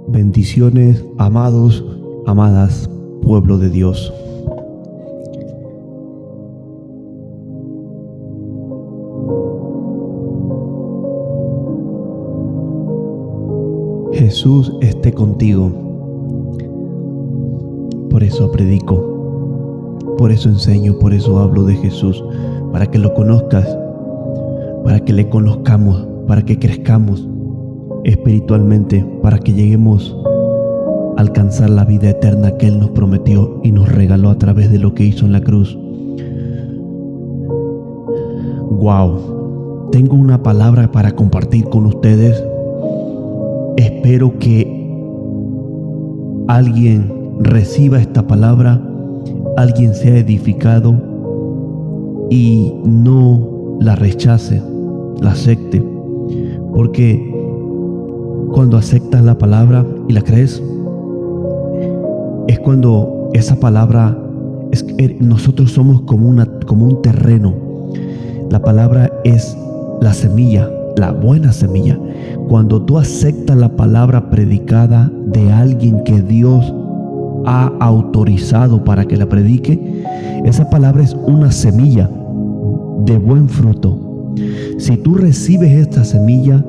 Bendiciones, amados, amadas, pueblo de Dios. Jesús esté contigo. Por eso predico, por eso enseño, por eso hablo de Jesús, para que lo conozcas, para que le conozcamos, para que crezcamos espiritualmente, para que lleguemos a alcanzar la vida eterna que Él nos prometió y nos regaló a través de lo que hizo en la cruz. Wow, tengo una palabra para compartir con ustedes. Espero que alguien reciba esta palabra, alguien sea edificado y no la rechace, la acepte, porque cuando aceptas la palabra y la crees, es cuando esa palabra, nosotros somos como un terreno. La palabra es la semilla, la buena semilla. Cuando tú aceptas la palabra predicada de alguien que Dios ha autorizado para que la predique, esa palabra es una semilla de buen fruto. Si tú recibes esta semilla,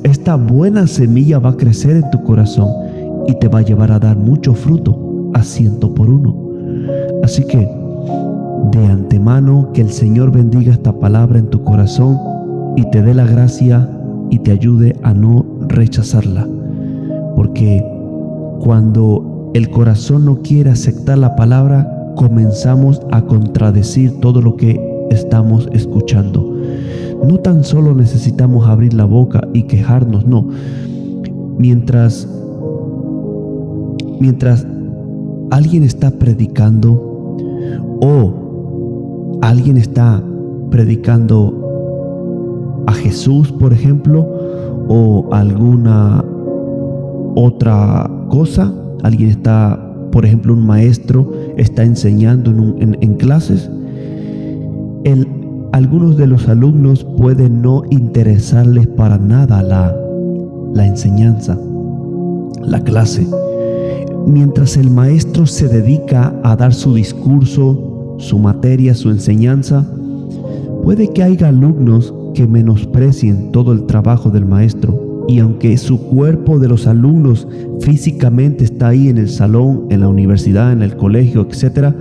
esta buena semilla va a crecer en tu corazón y te va a llevar a dar mucho fruto, a 100%. Así que de antemano, que el Señor bendiga esta palabra en tu corazón y te dé la gracia y te ayude a no rechazarla, porque cuando el corazón no quiere aceptar la palabra, comenzamos a contradecir todo lo que estamos escuchando. No tan solo necesitamos abrir la boca y quejarnos, no. Mientras alguien está predicando o alguien está predicando a Jesús, por ejemplo, o alguna otra cosa, alguien está, por ejemplo, un maestro está enseñando en clases, algunos de los alumnos pueden no interesarles para nada la enseñanza, la clase. Mientras el maestro se dedica a dar su discurso, su materia, su enseñanza, puede que haya alumnos que menosprecien todo el trabajo del maestro, y aunque su cuerpo de los alumnos físicamente está ahí en el salón, en la universidad, en el colegio, etc.,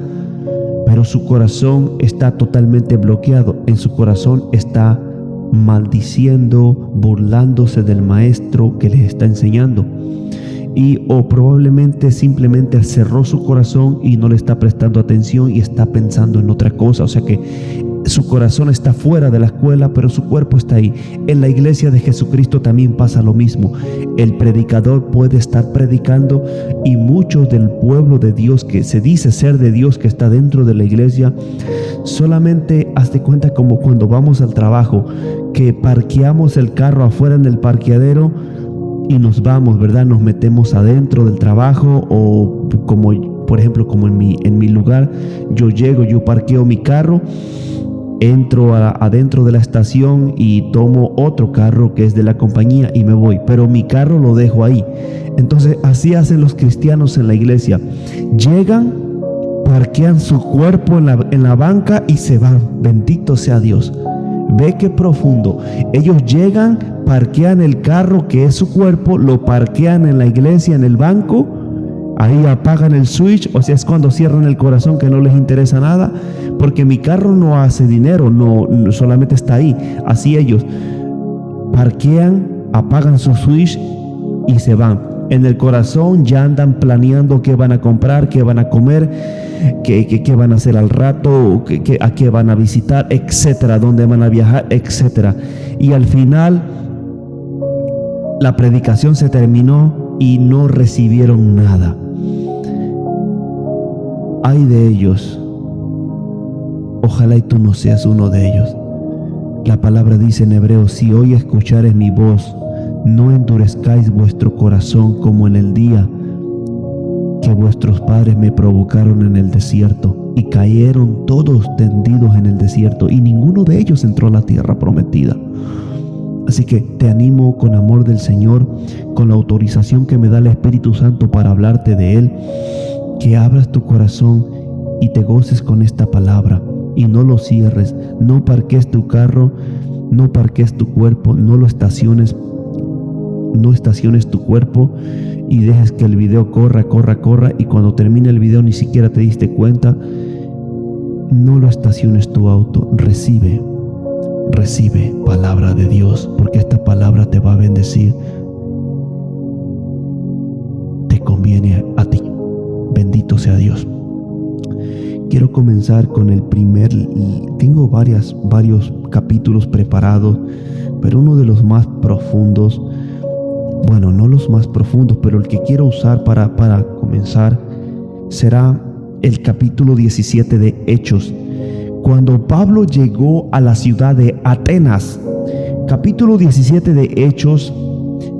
pero su corazón está totalmente bloqueado. En su corazón está maldiciendo, burlándose del maestro que les está enseñando. O probablemente simplemente cerró su corazón y no le está prestando atención y está pensando en otra cosa. O sea que su corazón está fuera de la escuela, pero su cuerpo está ahí. En la iglesia de Jesucristo también pasa lo mismo. El predicador puede estar predicando y muchos del pueblo de Dios, que se dice ser de Dios, que está dentro de la iglesia, solamente hazte cuenta como cuando vamos al trabajo, que parqueamos el carro afuera en el parqueadero y nos vamos, ¿verdad? Nos metemos adentro del trabajo, o como por ejemplo, como en mi lugar, yo parqueo mi carro, entro adentro de la estación y tomo otro carro que es de la compañía y me voy, pero mi carro lo dejo ahí. Entonces así hacen los cristianos en la iglesia. Llegan, parquean su cuerpo en la banca y se van. Bendito sea Dios. Ve qué profundo. Ellos llegan, parquean el carro que es su cuerpo, lo parquean en la iglesia, en el banco, ahí apagan el switch. O sea, es cuando cierran el corazón, que no les interesa nada, porque mi carro no hace dinero, no solamente está ahí. Así ellos parquean, apagan su switch y se van. En el corazón ya andan planeando qué van a comprar, qué van a comer, qué van a hacer al rato, a qué van a visitar, etcétera, dónde van a viajar, etcétera. Y al final la predicación se terminó y no recibieron nada. Ay de ellos. Ojalá y tú no seas uno de ellos. La palabra dice en Hebreos: si hoy escuchares mi voz, no endurezcáis vuestro corazón como en el día que vuestros padres me provocaron en el desierto, y cayeron todos tendidos en el desierto, y ninguno de ellos entró a la tierra prometida. Así que te animo con amor del Señor, con la autorización que me da el Espíritu Santo para hablarte de Él, que abras tu corazón y te goces con esta palabra y no lo cierres. No parques tu carro, no parques tu cuerpo, no estaciones tu cuerpo y dejes que el video corra y cuando termine el video ni siquiera te diste cuenta. No lo estaciones tu auto. Recibe palabra de Dios, porque esta palabra te va a bendecir. Te conviene a ti. Bendito sea Dios. Quiero comenzar con tengo varios capítulos preparados, pero uno de los más profundos, bueno, no los más profundos, pero el que quiero usar para comenzar será el capítulo 17 de Hechos, cuando Pablo llegó a la ciudad de Atenas. Capítulo 17 de Hechos,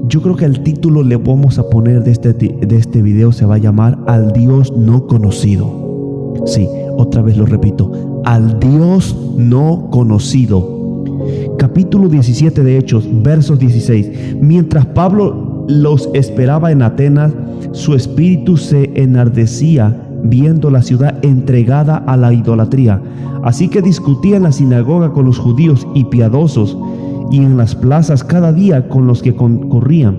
yo creo que el título le vamos a poner de este video se va a llamar Al Dios no conocido. Sí, otra vez lo repito, al Dios no conocido. Capítulo 17 de Hechos, versos 16. Mientras Pablo los esperaba en Atenas, su espíritu se enardecía viendo la ciudad entregada a la idolatría. Así que discutía en la sinagoga con los judíos y piadosos, y en las plazas cada día con los que concurrían.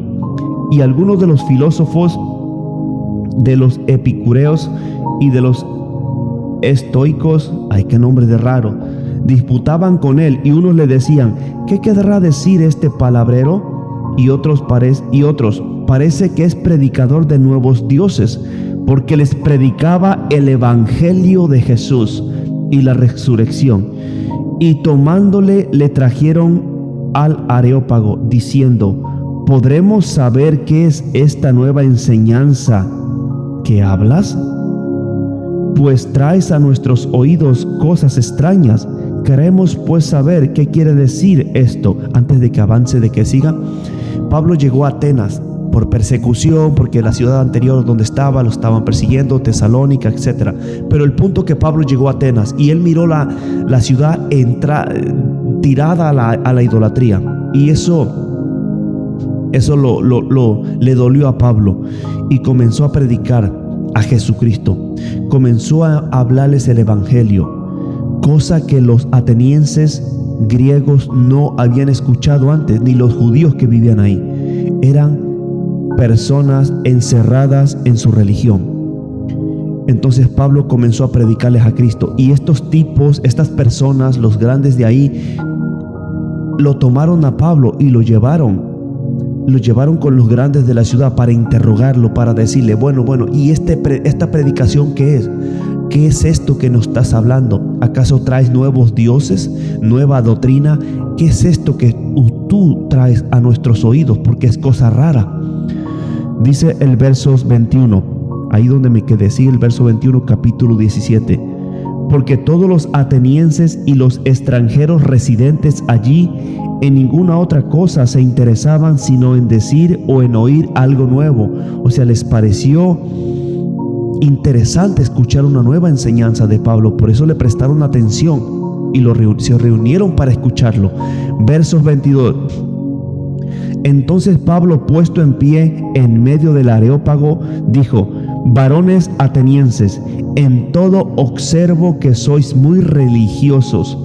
Y algunos de los filósofos, de los epicureos y de los estoicos, ay, qué nombre de raro, disputaban con él, y unos le decían: ¿qué querrá decir este palabrero? Y otros parece que es predicador de nuevos dioses, porque les predicaba el evangelio de Jesús y la resurrección. Y tomándole le trajeron al Areópago, diciendo: ¿podremos saber qué es esta nueva enseñanza que hablas? Pues traes a nuestros oídos cosas extrañas. Queremos pues saber qué quiere decir esto. Antes de que avance, de que siga, Pablo llegó a Atenas por persecución, porque la ciudad anterior donde lo estaban persiguiendo, Tesalónica, etc. Pero el punto que Pablo llegó a Atenas y él miró la ciudad tirada a la idolatría, y eso le dolió a Pablo, y comenzó a predicar a Jesucristo. Comenzó a hablarles el evangelio, cosa que los atenienses griegos no habían escuchado antes, ni los judíos que vivían ahí. Eran personas encerradas en su religión. Entonces Pablo comenzó a predicarles a Cristo, y estas personas, los grandes de ahí, lo tomaron a Pablo y lo llevaron con los grandes de la ciudad para interrogarlo, para decirle: bueno, ¿y esta predicación qué es? ¿Qué es esto que nos estás hablando? ¿Acaso traes nuevos dioses, nueva doctrina? ¿Qué es esto que tú traes a nuestros oídos? Porque es cosa rara. Dice el verso 21, ahí donde me quedé, sigue el verso 21, capítulo 17. Porque todos los atenienses y los extranjeros residentes allí en ninguna otra cosa se interesaban sino en decir o en oír algo nuevo. O sea, les pareció interesante escuchar una nueva enseñanza de Pablo, por eso le prestaron atención y se reunieron para escucharlo. Versos 22. Entonces Pablo, puesto en pie en medio del Areópago, dijo: varones atenienses, en todo observo que sois muy religiosos,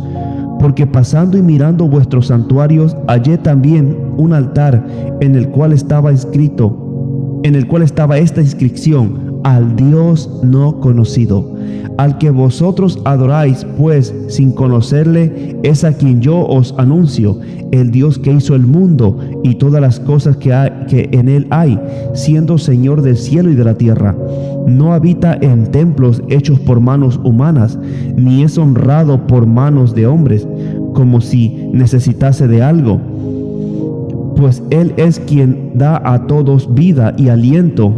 porque pasando y mirando vuestros santuarios, hallé también un altar en el cual estaba esta inscripción: al Dios no conocido. Al que vosotros adoráis, pues, sin conocerle, es a quien yo os anuncio, el Dios que hizo el mundo y todas las cosas que en él hay, siendo Señor del cielo y de la tierra. No habita en templos hechos por manos humanas, ni es honrado por manos de hombres, como si necesitase de algo. Pues Él es quien da a todos vida y aliento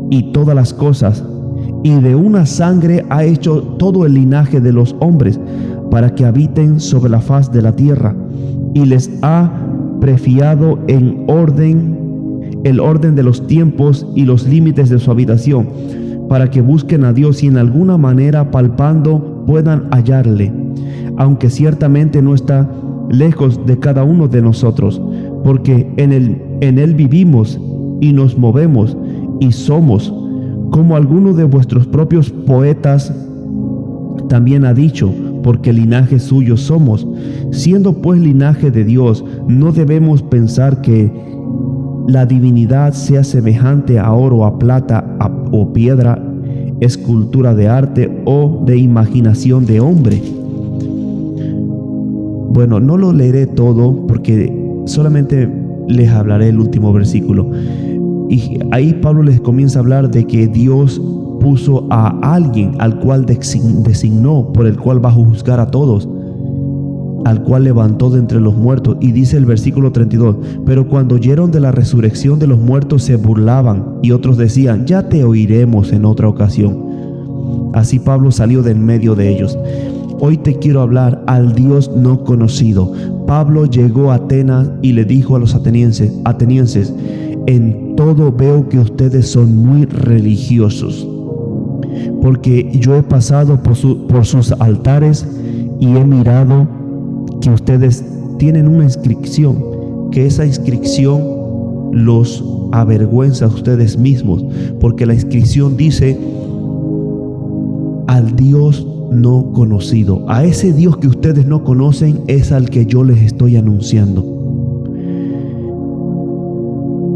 y todas las cosas, y de una sangre ha hecho todo el linaje de los hombres, para que habiten sobre la faz de la tierra, y les ha prefiado el orden de los tiempos y los límites de su habitación, para que busquen a Dios y en alguna manera palpando puedan hallarle, aunque ciertamente no está lejos de cada uno de nosotros, porque en él vivimos y nos movemos y somos, como alguno de vuestros propios poetas también ha dicho, porque linaje suyo somos. Siendo pues linaje de Dios, no debemos pensar que la divinidad sea semejante a oro, a plata o piedra, escultura de arte o de imaginación de hombre. Bueno, no lo leeré todo porque solamente les hablaré el último versículo. Y ahí Pablo les comienza a hablar de que Dios puso a alguien al cual designó, por el cual va a juzgar a todos, al cual levantó de entre los muertos. Y dice el versículo 32, pero cuando oyeron de la resurrección de los muertos se burlaban, y otros decían, ya te oiremos en otra ocasión. Así Pablo salió de en medio de ellos. Hoy te quiero hablar al Dios no conocido. Pablo llegó a Atenas y le dijo a los atenienses, en todo veo que ustedes son muy religiosos, porque yo he pasado por sus altares y he mirado que ustedes tienen una inscripción, que esa inscripción los avergüenza a ustedes mismos, porque la inscripción dice al Dios no conocido. A ese Dios que ustedes no conocen es al que yo les estoy anunciando.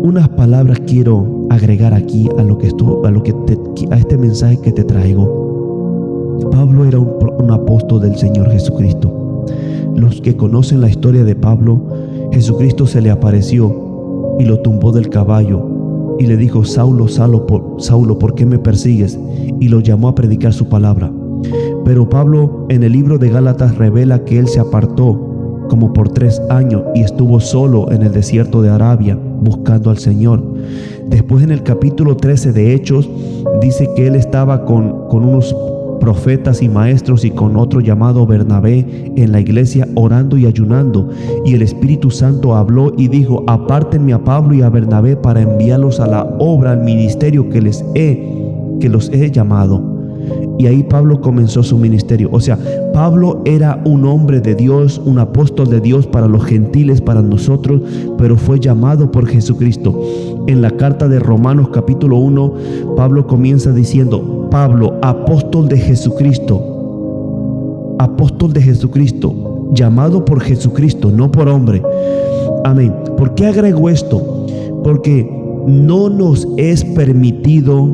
Unas palabras quiero agregar aquí a este mensaje que te traigo. Pablo era un apóstol del Señor Jesucristo. Los que conocen la historia de Pablo, Jesucristo se le apareció y lo tumbó del caballo y le dijo, Saulo, Saulo, ¿por qué me persigues? Y lo llamó a predicar su palabra. Pero Pablo en el libro de Gálatas revela que él se apartó como por 3 años y estuvo solo en el desierto de Arabia buscando al Señor. Después en el capítulo 13 de Hechos dice que él estaba con unos profetas y maestros y con otro llamado Bernabé en la iglesia orando y ayunando, y el Espíritu Santo habló y dijo, apártenme a Pablo y a Bernabé para enviarlos a la obra, al ministerio que los he llamado. Y ahí Pablo comenzó su ministerio. O sea, Pablo era un hombre de Dios, un apóstol de Dios para los gentiles, para nosotros, pero fue llamado por Jesucristo. En la carta de Romanos capítulo 1, Pablo comienza diciendo, Pablo, apóstol de Jesucristo, llamado por Jesucristo, no por hombre. Amén. ¿Por qué agrego esto? Porque no nos es permitido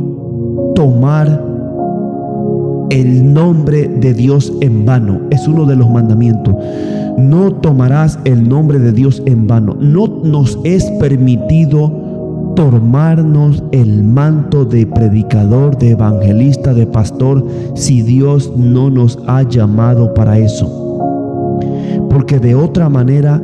tomar el nombre de Dios en vano. Es uno de los mandamientos. No tomarás el nombre de Dios en vano. No nos es permitido tomarnos el manto de predicador, de evangelista, de pastor, si Dios no nos ha llamado para eso. Porque de otra manera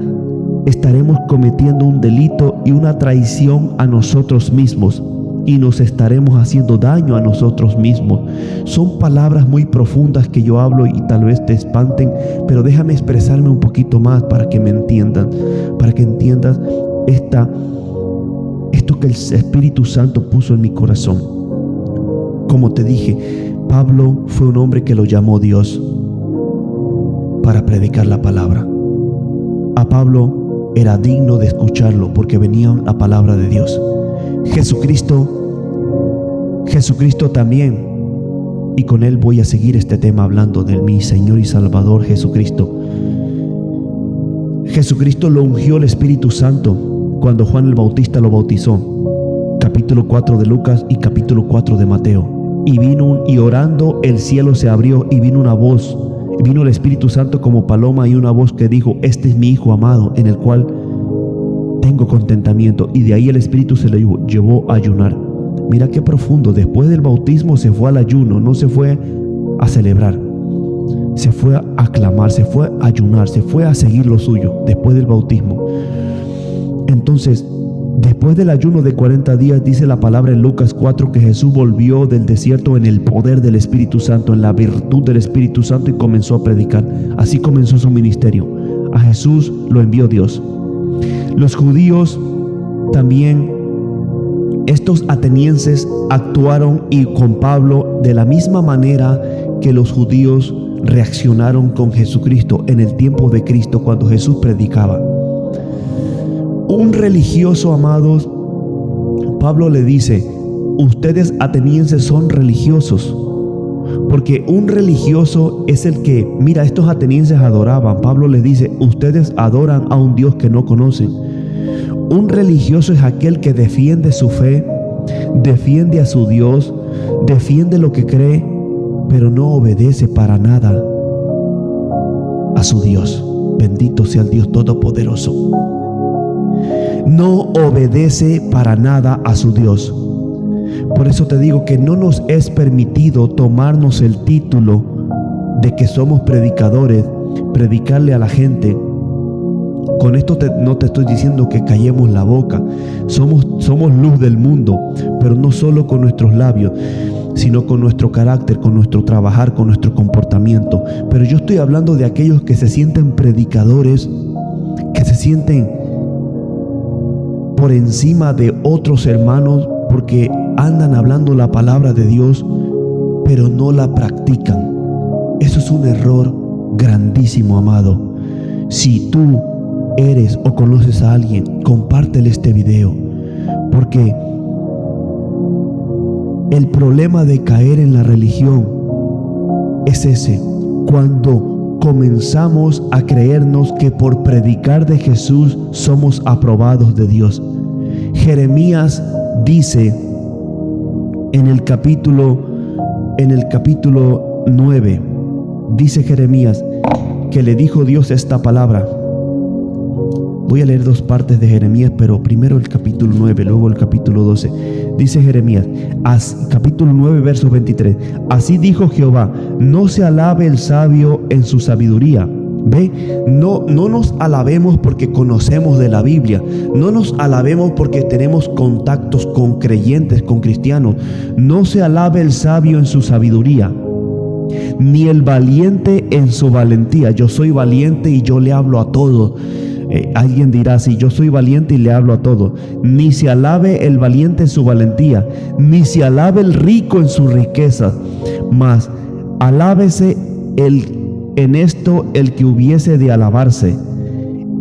estaremos cometiendo un delito y una traición a nosotros mismos, y nos estaremos haciendo daño a nosotros mismos. Son palabras muy profundas que yo hablo y tal vez te espanten, pero déjame expresarme un poquito más para que me entiendan, para que entiendas esto que el Espíritu Santo puso en mi corazón. Como te dije, Pablo fue un hombre que lo llamó Dios para predicar la palabra. A Pablo era digno de escucharlo porque venía la palabra de Dios. Jesucristo también, y con él voy a seguir este tema hablando de mi Señor y Salvador Jesucristo. Jesucristo lo ungió el Espíritu Santo cuando Juan el Bautista lo bautizó. Capítulo 4 de Lucas y capítulo 4 de Mateo. Y orando el cielo se abrió y vino una voz, vino el Espíritu Santo como paloma y una voz que dijo, este es mi Hijo amado en el cual tengo contentamiento. Y de ahí el Espíritu se le llevó a ayunar. Mira qué profundo. Después del bautismo se fue al ayuno, no se fue a celebrar, se fue a aclamar, se fue a ayunar, se fue a seguir lo suyo después del bautismo. Entonces, después del ayuno de 40 días, dice la palabra en Lucas 4 que Jesús volvió del desierto en el poder del Espíritu Santo, en la virtud del Espíritu Santo, y comenzó a predicar. Así comenzó su ministerio. A Jesús lo envió Dios. Los judíos también, estos atenienses actuaron y con Pablo de la misma manera que los judíos reaccionaron con Jesucristo en el tiempo de Cristo cuando Jesús predicaba. Un religioso, amados, Pablo le dice: ustedes atenienses son religiosos. Porque un religioso es el que, mira, estos atenienses adoraban. Pablo les dice: ustedes adoran a un Dios que no conocen. Un religioso es aquel que defiende su fe, defiende a su Dios, defiende lo que cree, pero no obedece para nada a su Dios. Bendito sea el Dios Todopoderoso. No obedece para nada a su Dios. Por eso te digo que no nos es permitido tomarnos el título de que somos predicadores, predicarle a la gente. Con esto no te estoy diciendo que callemos la boca. Somos luz del mundo, pero no solo con nuestros labios, sino con nuestro carácter, con nuestro trabajar, con nuestro comportamiento. Pero yo estoy hablando de aquellos que se sienten predicadores, que se sienten por encima de otros hermanos porque andan hablando la palabra de Dios, pero no la practican. Eso es un error grandísimo, amado. Si tú eres o conoces a alguien, compártele este video, porque el problema de caer en la religión es ese: cuando comenzamos a creernos que por predicar de Jesús somos aprobados de Dios. Jeremías dice en el capítulo 9, dice Jeremías que le dijo Dios esta palabra. Voy a leer dos partes de Jeremías, pero primero el capítulo 9, luego el capítulo 12. Dice Jeremías, capítulo 9, verso 23. Así dijo Jehová: no se alabe el sabio en su sabiduría. Ve, no nos alabemos porque conocemos de la Biblia. No nos alabemos porque tenemos contactos con creyentes, con cristianos. No se alabe el sabio en su sabiduría, ni el valiente en su valentía. Yo soy valiente y yo le hablo a todos. Alguien dirá: sí, yo soy valiente y le hablo a todo. Ni se alabe el valiente en su valentía, ni se alabe el rico en su riqueza, mas alábese en esto el que hubiese de alabarse,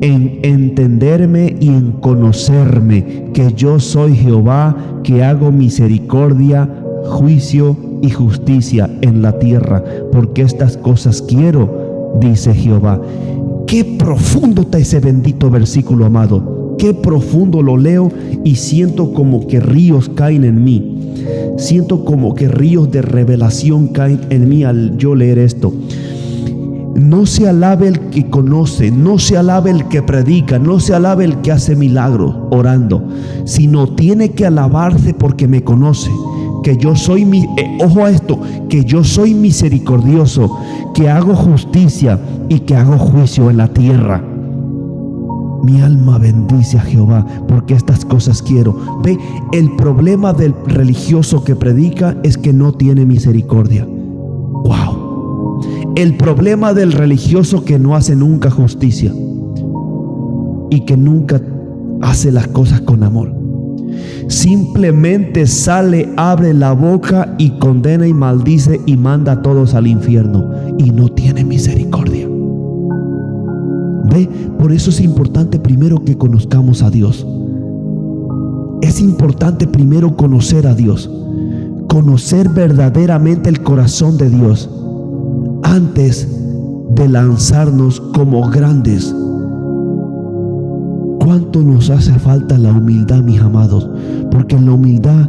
en entenderme y en conocerme, que yo soy Jehová, que hago misericordia, juicio y justicia en la tierra, porque estas cosas quiero, dice Jehová. Qué profundo está ese bendito versículo, amado. Qué profundo lo leo y siento como que ríos caen en mí. Siento como que ríos de revelación caen en mí al yo leer esto. No se alabe el que conoce, no se alabe el que predica, no se alabe el que hace milagros orando, sino tiene que alabarse porque me conoce. Que yo soy, ojo a esto, que yo soy misericordioso, que hago justicia y que hago juicio en la tierra. Mi alma bendice a Jehová, porque estas cosas quiero. Ve, el problema del religioso que predica es que no tiene misericordia. Wow. El problema del religioso que no hace nunca justicia y que nunca hace las cosas con amor. Simplemente sale, abre la boca y condena y maldice y manda a todos al infierno y no tiene misericordia. Ve, por eso es importante primero que conozcamos a Dios. Es importante primero conocer a Dios, conocer verdaderamente el corazón de Dios antes de lanzarnos como grandes. ¿Cuánto nos hace falta la humildad, mis amados? Porque en la humildad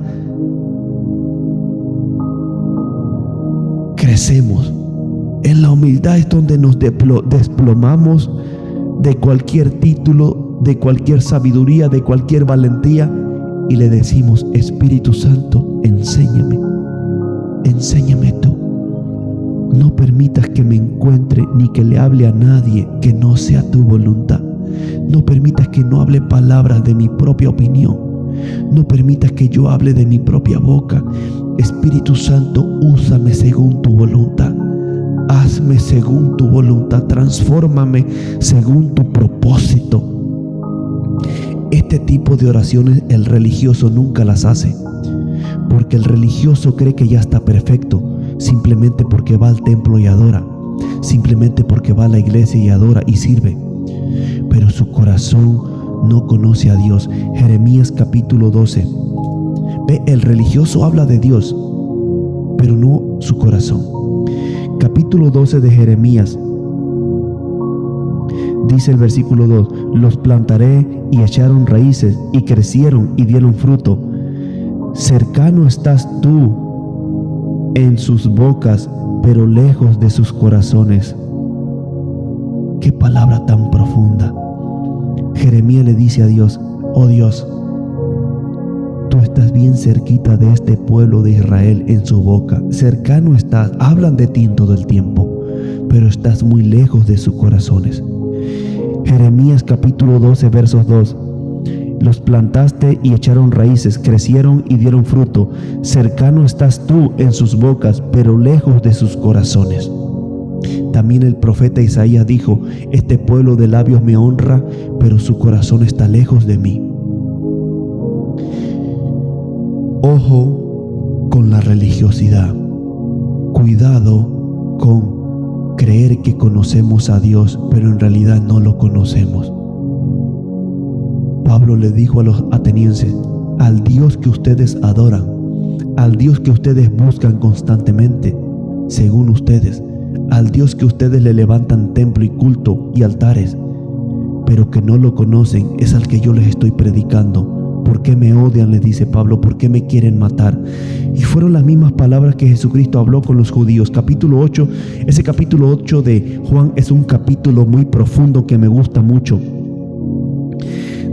crecemos. En la humildad es donde nos desplomamos de cualquier título, de cualquier sabiduría, de cualquier valentía, y le decimos: Espíritu Santo, enséñame, enséñame tú. No permitas que me encuentre ni que le hable a nadie que no sea tu voluntad. No permitas que no hable palabras de mi propia opinión. No permitas que yo hable de mi propia boca. Espíritu Santo, úsame según tu voluntad. Hazme según tu voluntad. Transfórmame según tu propósito. Este tipo de oraciones el religioso nunca las hace, porque el religioso cree que ya está perfecto simplemente porque va al templo y adora. simplemente porque va a la iglesia y adora y sirve, pero su corazón no conoce a Dios. Jeremías capítulo 12. Ve, el religioso habla de Dios, pero no su corazón. Capítulo 12 de Jeremías. Dice el versículo 2: los plantaré y echaron raíces y crecieron y dieron fruto. Cercano estás tú en sus bocas, pero lejos de sus corazones. Qué palabra tan profunda. Jeremías le dice a Dios: oh Dios, tú estás bien cerquita de este pueblo de Israel en su boca. Cercano estás, hablan de ti en todo el tiempo, pero estás muy lejos de sus corazones. Jeremías capítulo 12 versos 2: los plantaste y echaron raíces, crecieron y dieron fruto. Cercano estás tú en sus bocas, pero lejos de sus corazones. También el profeta Isaías dijo: este pueblo de labios me honra, pero su corazón está lejos de mí. Ojo con la religiosidad. Cuidado con creer que conocemos a Dios, pero en realidad no lo conocemos. Pablo le dijo a los atenienses: al Dios que ustedes adoran, al Dios que ustedes buscan constantemente, según ustedes, al Dios que ustedes le levantan templo y culto y altares, pero que no lo conocen, es al que yo les estoy predicando. ¿Por qué me odian?, le dice Pablo. ¿Por qué me quieren matar? Y fueron las mismas palabras que Jesucristo habló con los judíos. Capítulo 8, ese capítulo 8 de Juan es un capítulo muy profundo que me gusta mucho.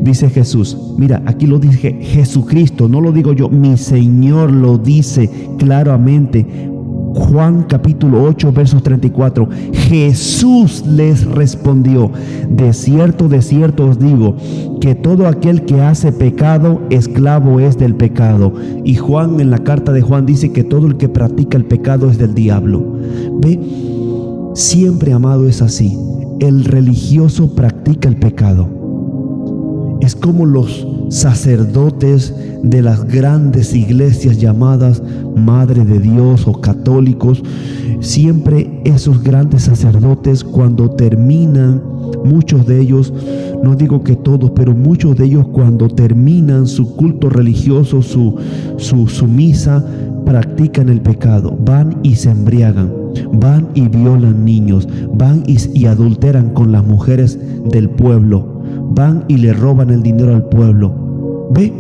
Dice Jesús, mira, aquí lo dice Jesucristo, no lo digo yo, mi Señor lo dice claramente. Juan capítulo 8 versos 34. Jesús les respondió: de cierto os digo, que todo aquel que hace pecado, esclavo es del pecado. Y Juan, en la carta de Juan, dice que todo el que practica el pecado es del diablo. Ve, siempre, amado, es así. El religioso practica el pecado. Es como los sacerdotes de las grandes iglesias llamadas Madre de Dios o católicos. Siempre esos grandes sacerdotes, cuando terminan, muchos de ellos, no digo que todos, pero muchos de ellos, cuando terminan su culto religioso, su misa, practican el pecado. Van y se embriagan, van y violan niños, van y adulteran con las mujeres del pueblo, van y le roban el dinero al pueblo. Ve,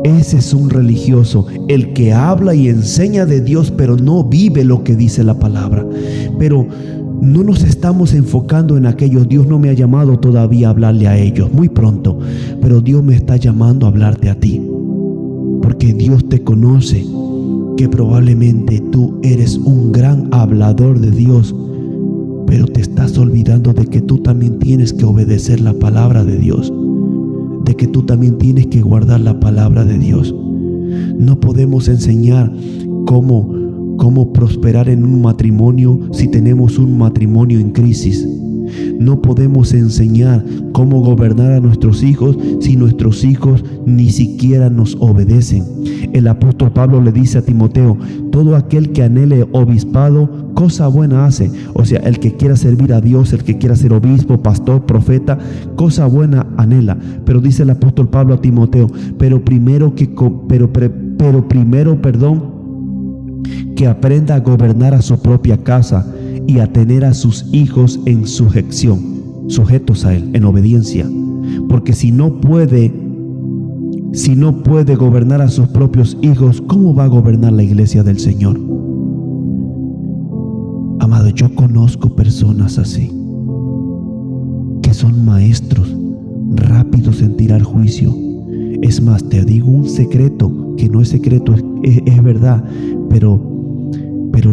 ese es un religioso, el que habla y enseña de Dios, pero no vive lo que dice la palabra. Pero no nos estamos enfocando en aquellos. Dios no me ha llamado todavía a hablarle a ellos, muy pronto, pero Dios me está llamando a hablarte a ti, porque Dios te conoce, que probablemente tú eres un gran hablador de Dios, pero te estás olvidando de que tú también tienes que obedecer la palabra de Dios, de que tú también tienes que guardar la palabra de Dios. No podemos enseñar cómo prosperar en un matrimonio si tenemos un matrimonio en crisis. No podemos enseñar cómo gobernar a nuestros hijos si nuestros hijos ni siquiera nos obedecen. El apóstol Pablo le dice a Timoteo: todo aquel que anhele obispado, cosa buena hace. O sea, el que quiera servir a Dios, el que quiera ser obispo, pastor, profeta, cosa buena anhela. Pero dice el apóstol Pablo a Timoteo: pero primero que aprenda a gobernar a su propia casa y a tener a sus hijos en sujeción, sujetos a él, en obediencia. Porque si no puede gobernar a sus propios hijos, ¿cómo va a gobernar la iglesia del Señor? Amado, yo conozco personas así, que son maestros, rápidos en tirar juicio. Es más, te digo un secreto, que no es secreto, es verdad, pero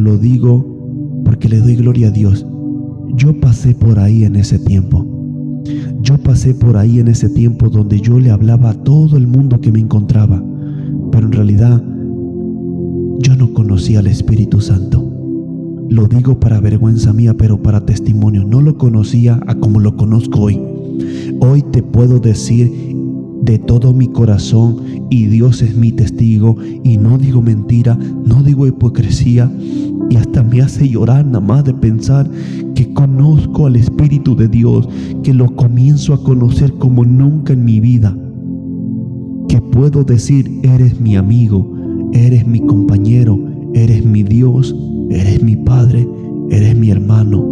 lo digo porque le doy gloria a Dios. Yo pasé por ahí en ese tiempo. Donde yo le hablaba a todo el mundo que me encontraba, pero en realidad yo no conocía al Espíritu Santo. Lo digo para vergüenza mía, pero para testimonio. No lo conocía a como lo conozco hoy. Hoy te puedo decir de todo mi corazón, y Dios es mi testigo, y no digo mentira, no digo hipocresía, Y hasta me hace llorar nada más de pensar que conozco al Espíritu de Dios, que lo comienzo a conocer como nunca en mi vida. Que puedo decir, eres mi amigo, eres mi compañero, eres mi Dios, eres mi Padre, eres mi hermano.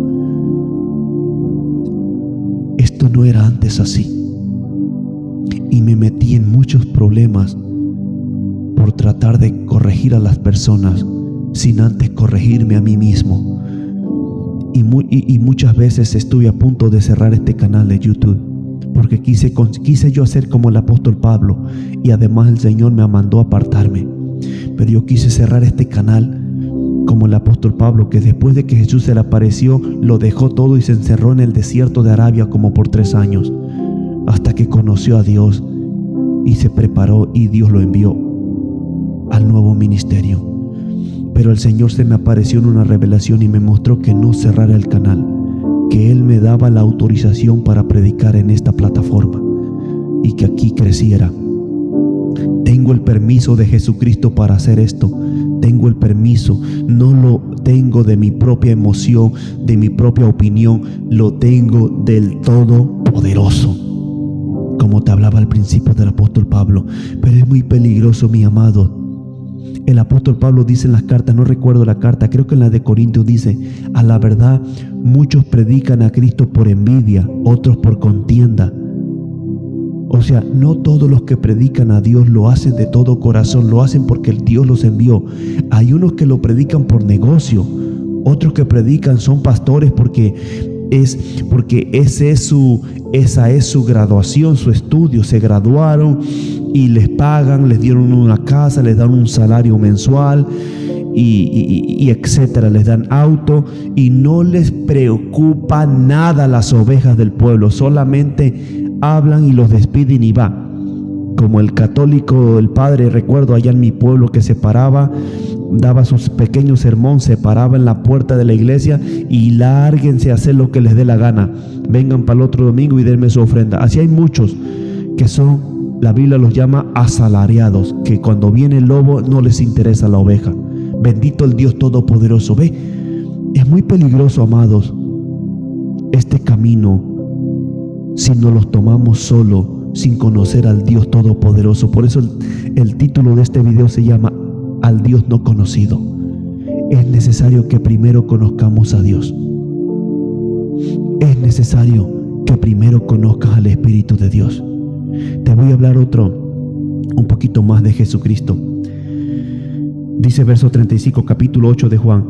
Esto no era antes así. Y me metí en muchos problemas por tratar de corregir a las personas sin antes corregirme a mí mismo. Y muchas veces estuve a punto de cerrar este canal de YouTube, porque quise yo hacer como el apóstol Pablo, y además el Señor me mandó a apartarme. Pero yo quise cerrar este canal como el apóstol Pablo, que después de que Jesús se le apareció, lo dejó todo y se encerró en el desierto de Arabia como por 3 años, hasta que conoció a Dios y se preparó, y Dios lo envió al nuevo ministerio. Pero el Señor se me apareció en una revelación y me mostró que no cerrara el canal, que Él me daba la autorización para predicar en esta plataforma y que aquí creciera. Tengo el permiso de Jesucristo para hacer esto. Tengo el permiso. No lo tengo de mi propia emoción, de mi propia opinión. Lo tengo del Todopoderoso, como te hablaba al principio del apóstol Pablo. Pero es muy peligroso, mi amado. El apóstol Pablo dice en las cartas, no recuerdo la carta, creo que en la de Corintios dice: a la verdad, muchos predican a Cristo por envidia, otros por contienda. O sea, no todos los que predican a Dios lo hacen de todo corazón, lo hacen porque el Dios los envió. Hay unos que lo predican por negocio, otros que predican son pastores porque esa es su graduación, su estudio, se graduaron y les pagan, les dieron una casa, les dan un salario mensual y etcétera, les dan auto, y no les preocupa nada las ovejas del pueblo, solamente hablan y los despiden y va. Como el católico, el padre, recuerdo allá en mi pueblo, que se paraba, daba sus pequeños sermón, se paraba en la puerta de la iglesia y lárguense a hacer lo que les dé la gana, vengan para el otro domingo y denme su ofrenda. Así hay muchos que son, la Biblia los llama asalariados, que cuando viene el lobo no les interesa la oveja. Bendito el Dios Todopoderoso. Ve, es muy peligroso, amados, este camino si no los tomamos solo, sin conocer al Dios Todopoderoso. Por eso el título de este video se llama Al Dios no conocido. Es necesario que primero conozcamos a Dios. Es necesario que primero conozcas al Espíritu de Dios. Te voy a hablar un poquito más de Jesucristo. Dice verso 35, capítulo 8 de Juan.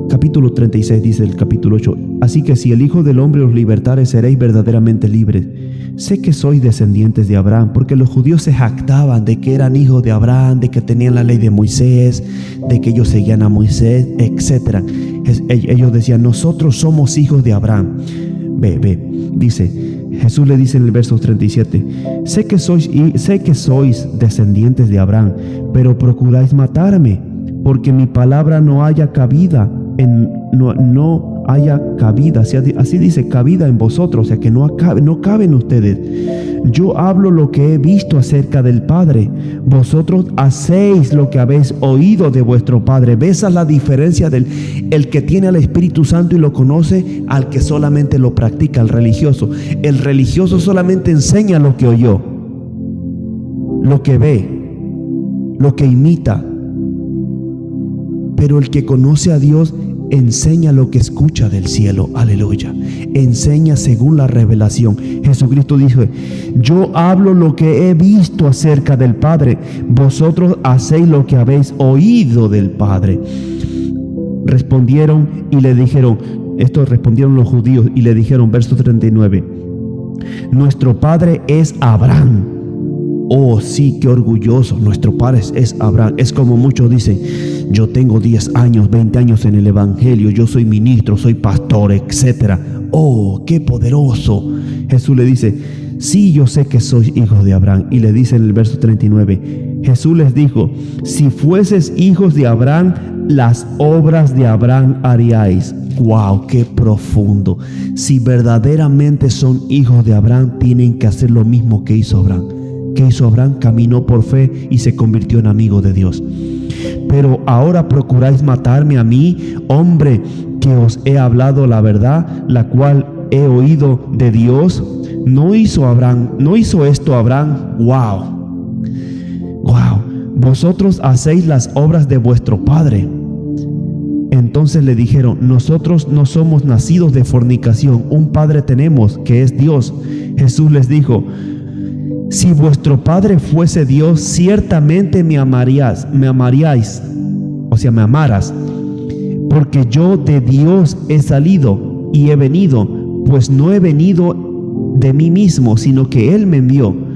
Capítulo 36 dice el capítulo 8: así que si el Hijo del Hombre os libertare, seréis verdaderamente libres. Sé que sois descendientes de Abraham, porque los judíos se jactaban de que eran hijos de Abraham, de que tenían la ley de Moisés, de que ellos seguían a Moisés, etc. Ellos decían: nosotros somos hijos de Abraham. Dice, Jesús le dice en el verso 37: sé que sois descendientes de Abraham, pero procuráis matarme, porque mi palabra no haya cabida no haya cabida, así dice, cabida en vosotros, o sea que no caben ustedes. Yo hablo lo que he visto acerca del Padre, vosotros hacéis lo que habéis oído de vuestro padre. ¿Ves la diferencia del el que tiene al Espíritu Santo y lo conoce al que solamente lo practica, el religioso? El religioso solamente enseña lo que oyó, lo que ve, lo que imita. Pero el que conoce a Dios enseña lo que escucha del cielo. Aleluya. Enseña según la revelación. Jesucristo dijo: yo hablo lo que he visto acerca del Padre, vosotros hacéis lo que habéis oído del Padre. Respondieron y le dijeron, respondieron los judíos y le dijeron, verso 39: nuestro padre es Abraham. Oh, sí, qué orgulloso. Nuestro padre es Abraham. Es como muchos dicen: yo tengo 10 años, 20 años en el evangelio, yo soy ministro, soy pastor, etc. Oh, qué poderoso. Jesús le dice: sí, yo sé que sois hijos de Abraham. Y le dice en el verso 39, Jesús les dijo: si fueses hijos de Abraham, las obras de Abraham haríais. Wow, qué profundo. Si verdaderamente son hijos de Abraham, tienen que hacer lo mismo que hizo Abraham. ¿Qué hizo Abraham? Caminó por fe y se convirtió en amigo de Dios. Pero ahora procuráis matarme a mí, hombre, que os he hablado la verdad, la cual he oído de Dios. ¿No hizo esto Abraham? ¡Wow! Vosotros hacéis las obras de vuestro padre. Entonces le dijeron: nosotros no somos nacidos de fornicación, un padre tenemos, que es Dios. Jesús les dijo: si vuestro padre fuese Dios, ciertamente me amaríais, o sea, me amaras, porque yo de Dios he salido y he venido, pues no he venido de mí mismo, sino que Él me envió.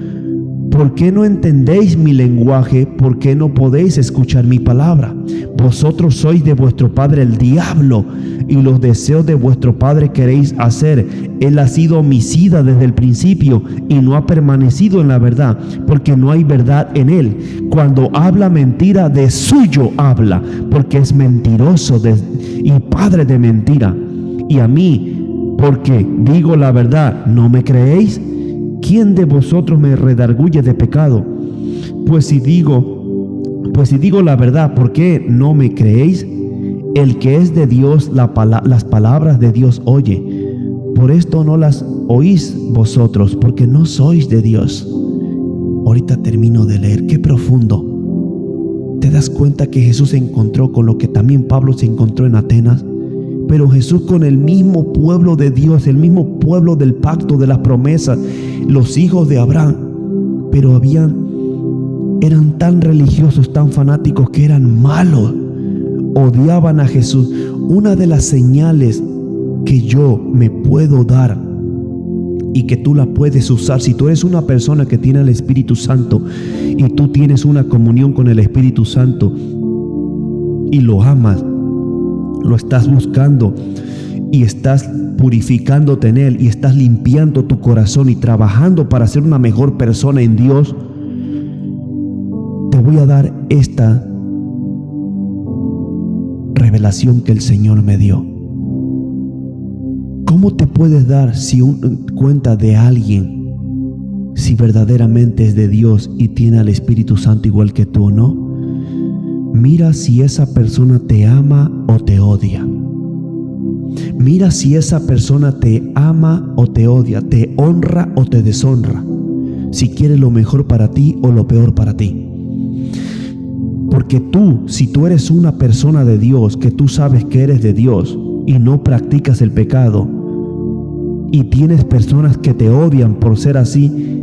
¿Por qué no entendéis mi lenguaje? ¿Por qué no podéis escuchar mi palabra? Vosotros sois de vuestro padre el diablo, y los deseos de vuestro padre queréis hacer. Él ha sido homicida desde el principio y no ha permanecido en la verdad, porque no hay verdad en él. Cuando habla mentira, de suyo habla, porque es mentiroso y padre de mentira. Y a mí, porque digo la verdad, ¿no me creéis? ¿Quién de vosotros me redarguye de pecado? Pues si digo la verdad, ¿por qué no me creéis? El que es de Dios, las palabras de Dios oye. Por esto no las oís vosotros, porque no sois de Dios. Ahorita termino de leer. Qué profundo. ¿Te das cuenta que Jesús se encontró con lo que también Pablo se encontró en Atenas? Pero Jesús con el mismo pueblo de Dios, el mismo pueblo del pacto, de las promesas, los hijos de Abraham, pero eran tan religiosos, tan fanáticos, que eran malos, odiaban a Jesús. Una de las señales que yo me puedo dar y que tú la puedes usar, si tú eres una persona que tiene el Espíritu Santo y tú tienes una comunión con el Espíritu Santo y lo amas, lo estás buscando y estás purificándote en Él y estás limpiando tu corazón y trabajando para ser una mejor persona en Dios, te voy a dar esta revelación que el Señor me dio. ¿Cómo te puedes dar cuenta de alguien si verdaderamente es de Dios y tiene al Espíritu Santo igual que tú o no? Mira si esa persona te ama o te odia. Mira si esa persona te ama o te odia, te honra o te deshonra, si quiere lo mejor para ti o lo peor para ti. Porque si tú eres una persona de Dios, que tú sabes que eres de Dios y no practicas el pecado, y tienes personas que te odian por ser así,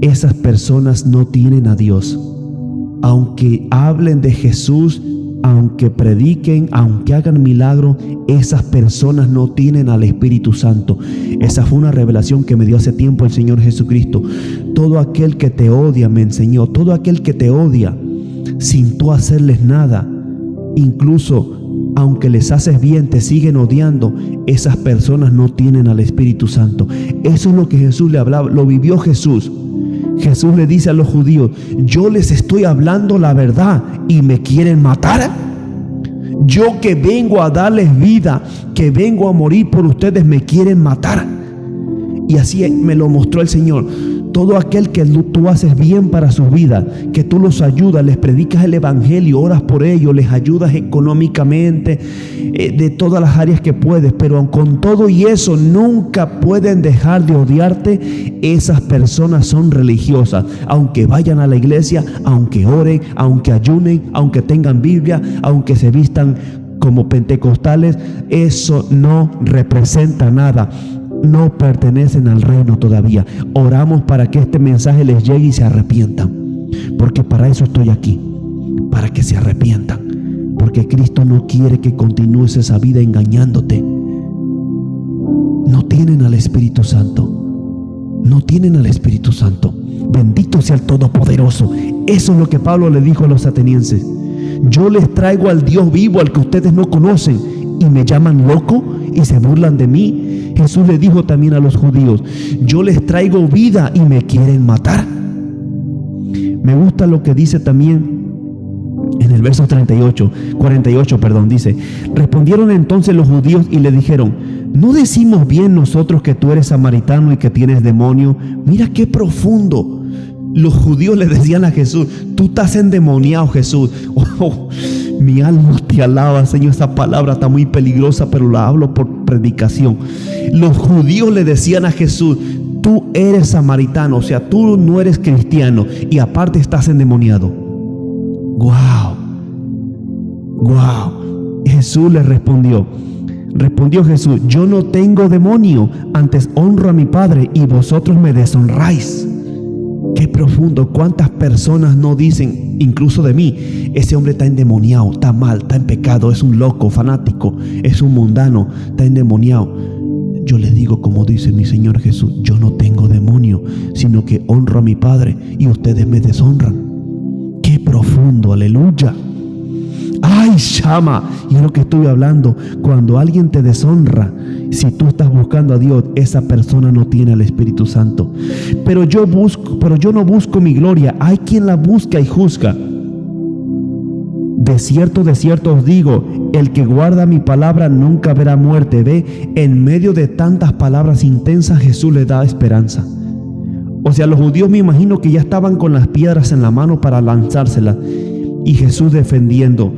esas personas no tienen a Dios. Aunque hablen de Jesús, aunque prediquen, aunque hagan milagros, esas personas no tienen al Espíritu Santo. Esa fue una revelación que me dio hace tiempo el Señor Jesucristo. Todo aquel que te odia, me enseñó, todo aquel que te odia sin tú hacerles nada, incluso aunque les haces bien, te siguen odiando, esas personas no tienen al Espíritu Santo. Eso es lo que Jesús le hablaba, lo vivió Jesús. Jesús le dice a los judíos: yo les estoy hablando la verdad y me quieren matar. Yo que vengo a darles vida, que vengo a morir por ustedes, me quieren matar. Y así me lo mostró el Señor. Todo aquel que tú haces bien para su vida, que tú los ayudas, les predicas el evangelio, oras por ellos, les ayudas económicamente, de todas las áreas que puedes, pero con todo y eso nunca pueden dejar de odiarte. Esas personas son religiosas, aunque vayan a la iglesia, aunque oren, aunque ayunen, aunque tengan Biblia, aunque se vistan como pentecostales. Eso no representa nada. No pertenecen al reino todavía. Oramos para que este mensaje les llegue y se arrepientan, porque para eso estoy aquí, para que se arrepientan, porque Cristo no quiere que continúes esa vida engañándote. No tienen al Espíritu Santo, no tienen al Espíritu Santo. Bendito sea el Todopoderoso. Eso es lo que Pablo le dijo a los atenienses: yo les traigo al Dios vivo, al que ustedes no conocen, y me llaman loco y se burlan de mí. Jesús le dijo también a los judíos: yo les traigo vida y me quieren matar. Me gusta lo que dice también en el verso 48, dice: respondieron entonces los judíos y le dijeron: ¿no decimos bien nosotros que tú eres samaritano y que tienes demonio? Mira qué profundo. Los judíos le decían a Jesús: tú estás endemoniado, Jesús. Oh, mi alma te alaba, Señor. Esa palabra está muy peligrosa, pero la hablo por predicación. Los judíos le decían a Jesús: tú eres samaritano, o sea, tú no eres cristiano y aparte estás endemoniado. ¡Guau! ¡Guau! Jesús le respondió Jesús: yo no tengo demonio, antes honro a mi Padre y vosotros me deshonráis. Qué profundo. ¿Cuántas personas no dicen, incluso de mí: ese hombre está endemoniado, está mal, está en pecado, es un loco, fanático, es un mundano, está endemoniado? Yo les digo, como dice mi Señor Jesús: yo no tengo demonio, sino que honro a mi Padre y ustedes me deshonran. Qué profundo, aleluya. Ay, Shama, y es lo que estoy hablando. Cuando alguien te deshonra, si tú estás buscando a Dios, esa persona no tiene al Espíritu Santo. Pero yo no busco mi gloria. Hay quien la busca y juzga. De cierto os digo, el que guarda mi palabra nunca verá muerte. Ve, en medio de tantas palabras intensas, Jesús le da esperanza. O sea, los judíos, me imagino que ya estaban con las piedras en la mano para lanzárselas, y Jesús defendiendo: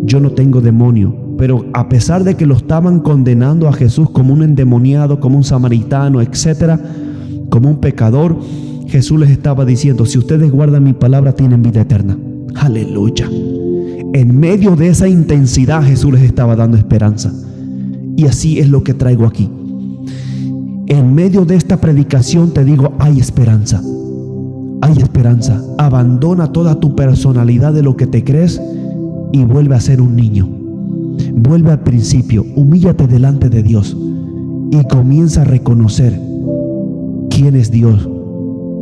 yo no tengo demonio. Pero a pesar de que lo estaban condenando a Jesús como un endemoniado, como un samaritano, etcétera, como un pecador, Jesús les estaba diciendo: si ustedes guardan mi palabra, tienen vida eterna. Aleluya. En medio de esa intensidad, Jesús les estaba dando esperanza. Y así es lo que traigo aquí. En medio de esta predicación te digo: hay esperanza. Hay esperanza. Abandona toda tu personalidad de lo que te crees y vuelve a ser un niño. Vuelve al principio, humíllate delante de Dios y comienza a reconocer quién es Dios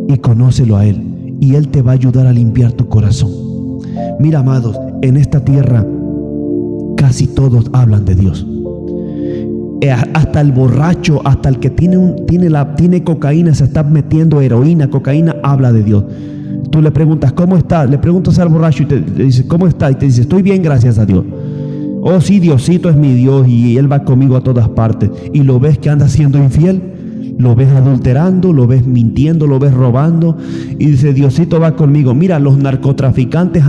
y conócelo a Él, y Él te va a ayudar a limpiar tu corazón. Mira, amados, en esta tierra casi todos hablan de Dios. Hasta el borracho, hasta el que tiene cocaína, se está metiendo heroína, cocaína, habla de Dios. Tú le preguntas: ¿cómo estás? Le preguntas al borracho y te dice: ¿cómo estás? Y te dice: estoy bien, gracias a Dios. Oh, sí, Diosito es mi Dios y Él va conmigo a todas partes. Y lo ves que anda siendo infiel, lo ves adulterando, lo ves mintiendo, lo ves robando, y dice: Diosito va conmigo. Mira, los narcotraficantes,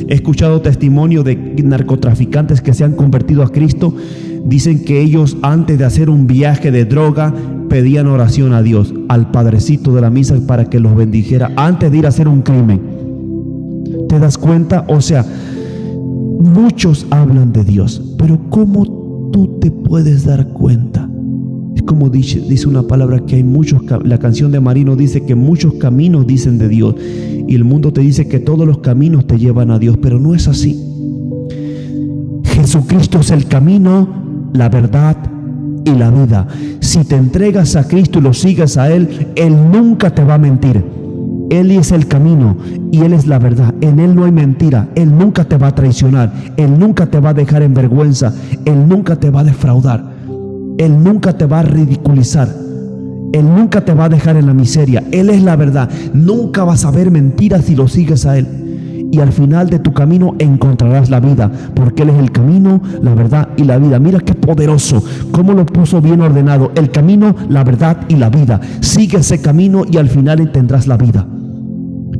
he escuchado testimonio de narcotraficantes que se han convertido a Cristo. Dicen que ellos, antes de hacer un viaje de droga, pedían oración a Dios, al Padrecito de la misa, para que los bendijera antes de ir a hacer un crimen. ¿Te das cuenta? O sea, muchos hablan de Dios, pero ¿cómo tú te puedes dar cuenta? Es como dice una palabra que hay muchos. La canción de Marino dice que muchos caminos dicen de Dios, y el mundo te dice que todos los caminos te llevan a Dios, pero no es así. Jesucristo es el camino, la verdad y la vida. Si te entregas a Cristo y lo sigues a Él, Él nunca te va a mentir. Él es el camino y Él es la verdad. En Él no hay mentira. Él nunca te va a traicionar. Él nunca te va a dejar en vergüenza. Él nunca te va a defraudar. Él nunca te va a ridiculizar. Él nunca te va a dejar en la miseria. Él es la verdad. Nunca vas a ver mentiras si lo sigues a Él. Y al final de tu camino encontrarás la vida, porque Él es el camino, la verdad y la vida. Mira qué poderoso, cómo lo puso bien ordenado: el camino, la verdad y la vida. Sigue ese camino y al final tendrás la vida.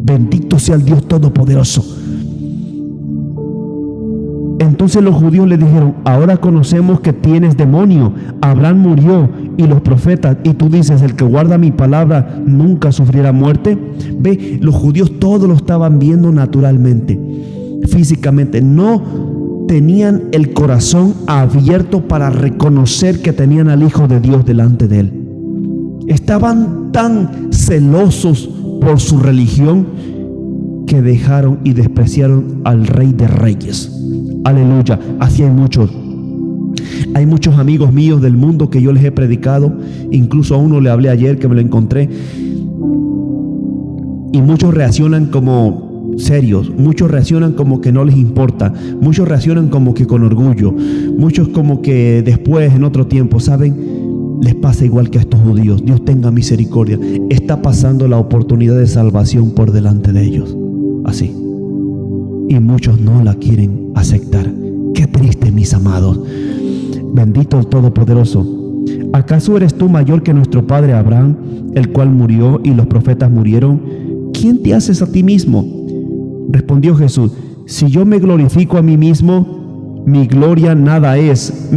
Bendito sea el Dios Todopoderoso. Entonces los judíos le dijeron: ahora conocemos que tienes demonio. Abraham murió y los profetas, y tú dices: el que guarda mi palabra nunca sufrirá muerte. Ve, los judíos todos lo estaban viendo naturalmente, físicamente. No tenían el corazón abierto para reconocer que tenían al Hijo de Dios delante de Él. Estaban tan celosos por su religión que dejaron y despreciaron al Rey de Reyes. Aleluya. Así hay muchos. Hay muchos amigos míos del mundo que yo les he predicado. Incluso a uno le hablé ayer, que me lo encontré, y muchos reaccionan como serios, muchos reaccionan como que no les importa, muchos reaccionan como que con orgullo, muchos como que después, en otro tiempo, ¿saben? Les pasa igual que a estos judíos. Dios tenga misericordia. Está pasando la oportunidad de salvación por delante de ellos. Así. Y muchos no la quieren aceptar. Qué triste, mis amados. Bendito el Todopoderoso. ¿Acaso eres tú mayor que nuestro padre Abraham, el cual murió y los profetas murieron? ¿quién te haces a ti mismo? Respondió Jesús: si yo me glorifico a mí mismo, mi gloria nada es.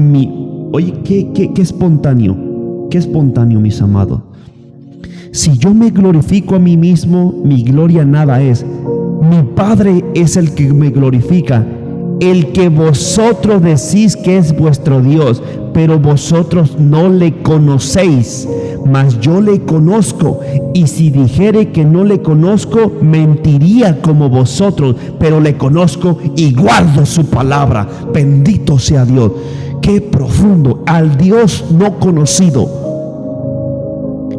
Oye, qué espontáneo, qué espontáneo, mis amados. Si yo me glorifico a mí mismo, mi gloria nada es. Mi Padre es el que me glorifica, el que vosotros decís que es vuestro Dios, pero vosotros no le conocéis, mas yo le conozco. Y si dijere que no le conozco, mentiría como vosotros, pero le conozco y guardo su palabra. Bendito sea Dios. Qué profundo. Al Dios no conocido,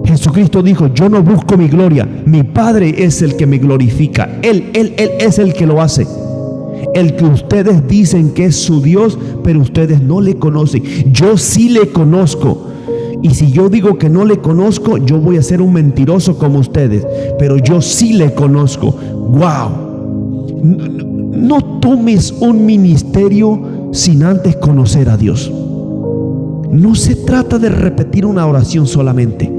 Jesucristo dijo: yo no busco mi gloria, mi Padre es el que me glorifica. Él es el que lo hace. El que ustedes dicen que es su Dios, pero ustedes no le conocen. Yo sí le conozco. Y si yo digo que no le conozco, yo voy a ser un mentiroso como ustedes. Pero yo sí le conozco. ¡Wow! No tomes un ministerio sin antes conocer a Dios. No se trata de repetir una oración solamente.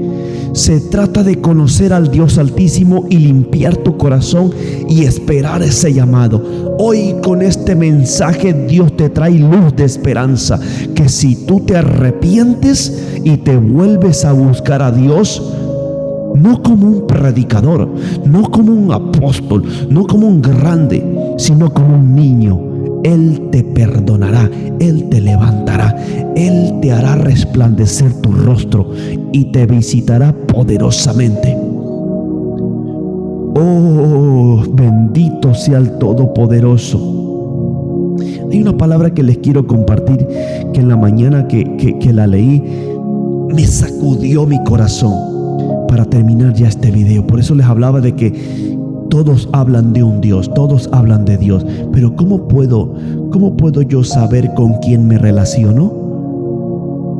Se trata de conocer al Dios Altísimo y limpiar tu corazón y esperar ese llamado. Hoy con este mensaje Dios te trae luz de esperanza, que si tú te arrepientes y te vuelves a buscar a Dios, no como un predicador, no como un apóstol, no como un grande, sino como un niño, Él te perdonará, Él te levantará, Él te hará resplandecer tu rostro y te visitará poderosamente. Oh, bendito sea el Todopoderoso. Hay una palabra que les quiero compartir, que en la mañana que la leí, me sacudió mi corazón para terminar ya este video. Por eso les hablaba de que todos hablan de un Dios, todos hablan de Dios, pero ¿cómo puedo yo saber con quién me relaciono?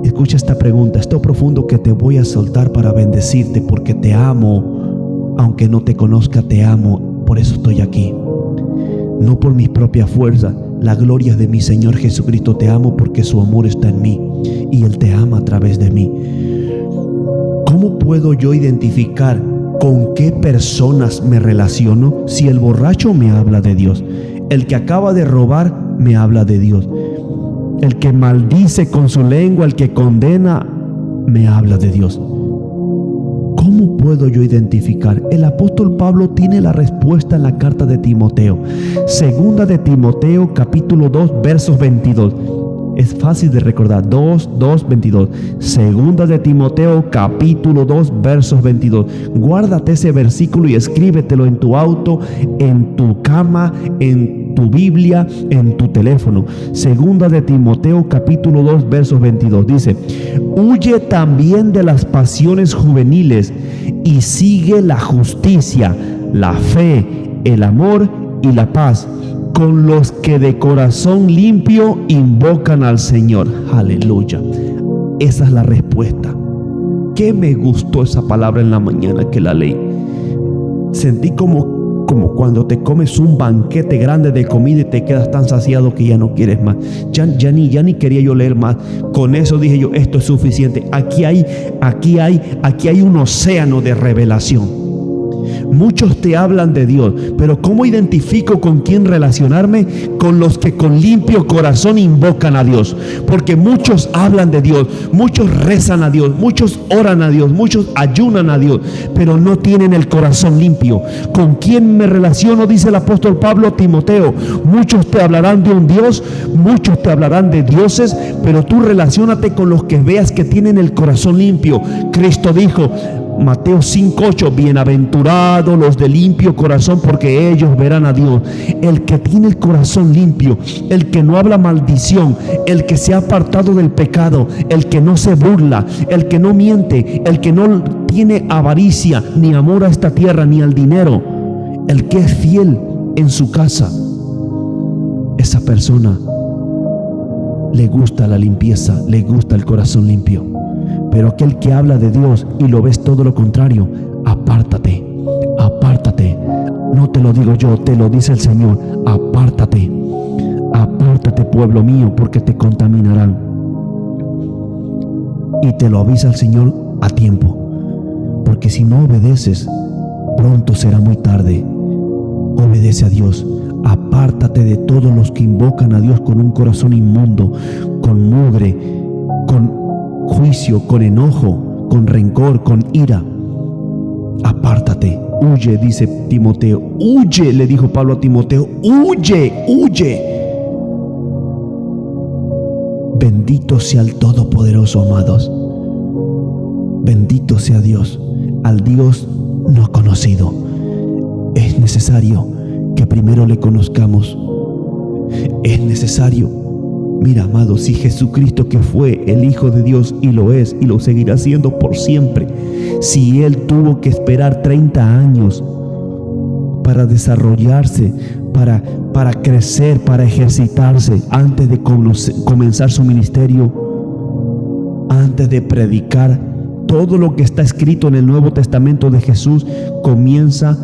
Escucha esta pregunta, esto profundo que te voy a soltar para bendecirte, porque te amo, aunque no te conozca, te amo, por eso estoy aquí. No por mis propias fuerzas, la gloria es de mi Señor Jesucristo. Te amo porque su amor está en mí y Él te ama a través de mí. ¿Cómo puedo yo identificar con qué personas me relaciono? Si el borracho me habla de Dios, el que acaba de robar me habla de Dios, el que maldice con su lengua, el que condena, me habla de Dios. ¿Cómo puedo yo identificar? El apóstol Pablo tiene la respuesta en la carta de Timoteo. Segunda de Timoteo, capítulo 2, versos 22. Es fácil de recordar, 22. Segunda de Timoteo, capítulo 2, versos 22. Guárdate ese versículo y escríbetelo en tu auto, en tu cama, en tu Biblia, en tu teléfono. Segunda de Timoteo, capítulo 2, versos 22. Dice: huye también de las pasiones juveniles y sigue la justicia, la fe, el amor y la paz, con los que de corazón limpio invocan al Señor. Aleluya. Esa es la respuesta. ¿Qué me gustó esa palabra en la mañana que la leí? Sentí como cuando te comes un banquete grande de comida y te quedas tan saciado que ya no quieres más. Ya ni quería yo leer más. Con eso dije yo, esto es suficiente. Aquí hay un océano de revelación. Muchos te hablan de Dios, pero ¿cómo identifico con quién relacionarme? Con los que con limpio corazón invocan a Dios. Porque muchos hablan de Dios, muchos rezan a Dios, muchos oran a Dios, muchos ayunan a Dios, pero no tienen el corazón limpio. ¿Con quién me relaciono? Dice el apóstol Pablo a Timoteo. Muchos te hablarán de un Dios, muchos te hablarán de dioses, pero tú relaciónate con los que veas que tienen el corazón limpio. Cristo dijo, Mateo 5:8, bienaventurados los de limpio corazón, porque ellos verán a Dios. El que tiene el corazón limpio, el que no habla maldición, el que se ha apartado del pecado, el que no se burla, el que no miente, el que no tiene avaricia ni amor a esta tierra ni al dinero, el que es fiel en su casa, esa persona le gusta la limpieza, le gusta el corazón limpio. Pero aquel que habla de Dios y lo ves todo lo contrario, apártate, apártate. No te lo digo yo, te lo dice el Señor. Apártate, apártate, pueblo mío, porque te contaminarán. Y te lo avisa el Señor a tiempo, porque si no obedeces, Pronto será muy tarde. Obedece a Dios. Apártate de todos los que invocan a Dios con un corazón inmundo, con mugre, con juicio, con enojo, con rencor, con ira. Apártate, huye, dice Timoteo. Huye, le dijo Pablo a Timoteo. Huye, huye. Bendito sea el Todopoderoso, amados. Bendito sea Dios, al Dios no conocido. Es necesario que primero le conozcamos. Es necesario. Mira, amado, si Jesucristo, que fue el Hijo de Dios y lo es y lo seguirá siendo por siempre, si Él tuvo que esperar 30 años para desarrollarse, para crecer, para ejercitarse, antes de comenzar su ministerio, antes de predicar, todo lo que está escrito en el Nuevo Testamento de Jesús comienza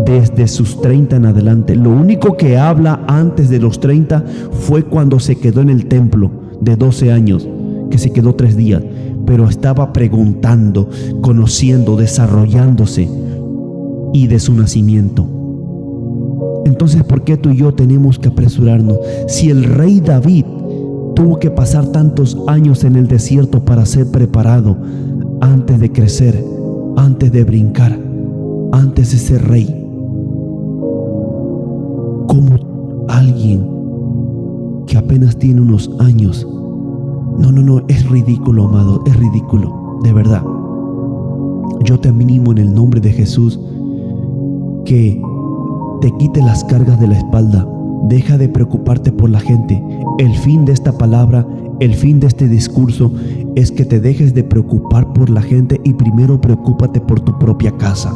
desde sus 30 en adelante. Lo único que habla antes de los 30 fue cuando se quedó en el templo de 12 años, que se quedó 3 días, pero estaba preguntando, conociendo, desarrollándose, y de su nacimiento. Entonces, ¿por qué tú y yo tenemos que apresurarnos? Si el rey David tuvo que pasar tantos años en el desierto para ser preparado antes de crecer, antes de brincar, antes de ser rey, ¿cómo alguien que apenas tiene unos años? No, es ridículo, amado, es ridículo, de verdad. Yo te animo en el nombre de Jesús que te quite las cargas de la espalda. Deja de preocuparte por la gente. El fin de esta palabra, el fin de este discurso es que te dejes de preocupar por la gente y primero preocúpate por tu propia casa.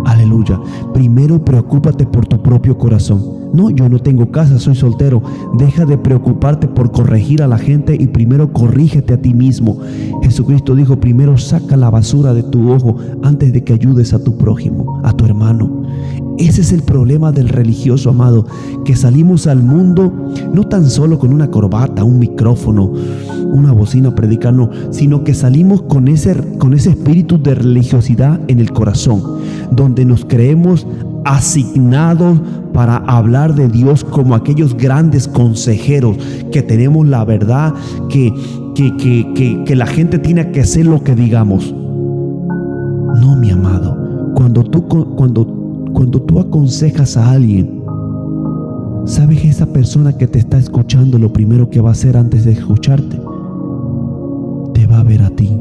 Aleluya. Primero preocúpate por tu propio corazón. No, yo no tengo casa, soy soltero. Deja de preocuparte por corregir a la gente y primero corrígete a ti mismo. Jesucristo dijo, primero saca la basura de tu ojo antes de que ayudes a tu prójimo, a tu hermano. Ese es el problema del religioso, amado, que salimos al mundo no tan solo con una corbata, un micrófono, una bocina a predicar, no, sino que salimos con ese espíritu de religiosidad en el corazón, donde nos creemos asignados para hablar de Dios como aquellos grandes consejeros que tenemos la verdad, que la gente tiene que hacer lo que digamos. No, mi amado, cuando tú aconsejas a alguien, sabes que esa persona que te está escuchando, lo primero que va a hacer antes de escucharte, te va a ver a ti,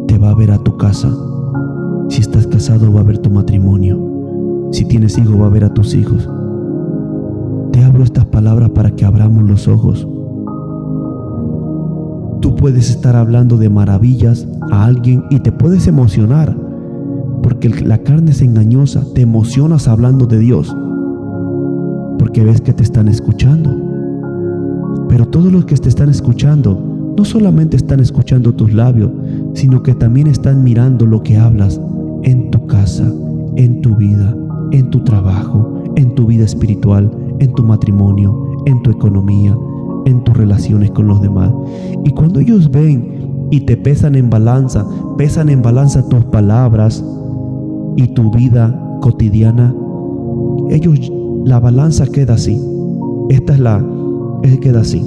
te va a ver a tu casa. Si estás casado, va a ver tu matrimonio. Si tienes hijos, va a ver a tus hijos. Te hablo estas palabras para que abramos los ojos. Tú puedes estar hablando de maravillas a alguien y te puedes emocionar, porque la carne es engañosa. Te emocionas hablando de Dios porque ves que te están escuchando. Pero todos los que te están escuchando no solamente están escuchando tus labios, sino que también están mirando lo que hablas en tu casa, en tu vida, en tu trabajo, en tu vida espiritual, en tu matrimonio, en tu economía, en tus relaciones con los demás. Y cuando ellos ven y te pesan en balanza tus palabras y tu vida cotidiana, la balanza queda así. Queda así.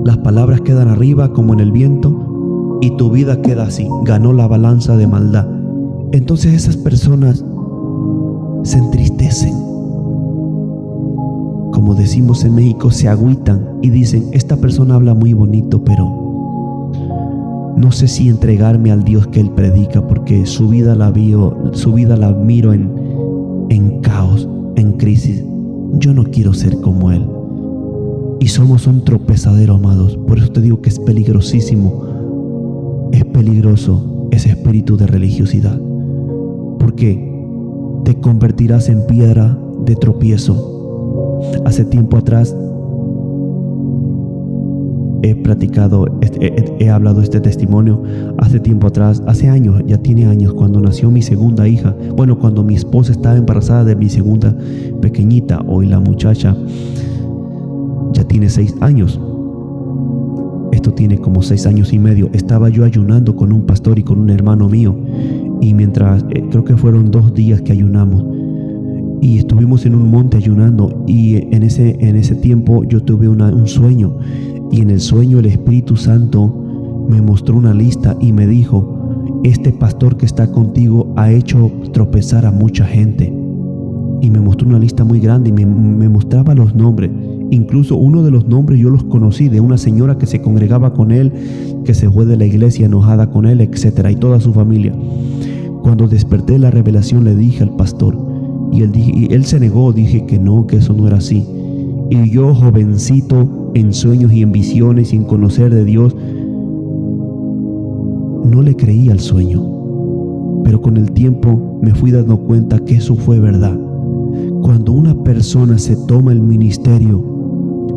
Las palabras quedan arriba como en el viento y tu vida queda así. Ganó la balanza de maldad. Entonces esas personas se entristecen. Como decimos en México, se agüitan y dicen, esta persona habla muy bonito, pero no sé si entregarme al Dios que él predica, porque su vida la miro en caos, en crisis. Yo no quiero ser como él. Y somos un tropezadero, amados. Por eso te digo que es peligrosísimo. Es peligroso ese espíritu de religiosidad, porque te convertirás en piedra de tropiezo. Hace tiempo atrás he hablado este testimonio. Hace tiempo atrás, hace años, ya tiene años, cuando nació mi segunda hija, cuando mi esposa estaba embarazada de mi segunda pequeñita, hoy la muchacha ya tiene 6 años. esto tiene como 6 años y medio, estaba yo ayunando con un pastor y con un hermano mío, y mientras, creo que fueron 2 días que ayunamos, y estuvimos en un monte ayunando, y en ese tiempo yo tuve un sueño, y en el sueño el Espíritu Santo me mostró una lista y me dijo: este pastor que está contigo ha hecho tropezar a mucha gente. Y me mostró una lista muy grande y me mostraba los nombres. Incluso uno de los nombres yo los conocí, de una señora que se congregaba con él, que se fue de la iglesia enojada con él, etcétera, y toda su familia. Cuando desperté la revelación le dije al pastor, y él se negó, dije que no, que eso no era así. Y yo, jovencito, en sueños y en visiones, sin conocer de Dios, no le creí al sueño. Pero con el tiempo me fui dando cuenta que eso fue verdad. Cuando una persona se toma el ministerio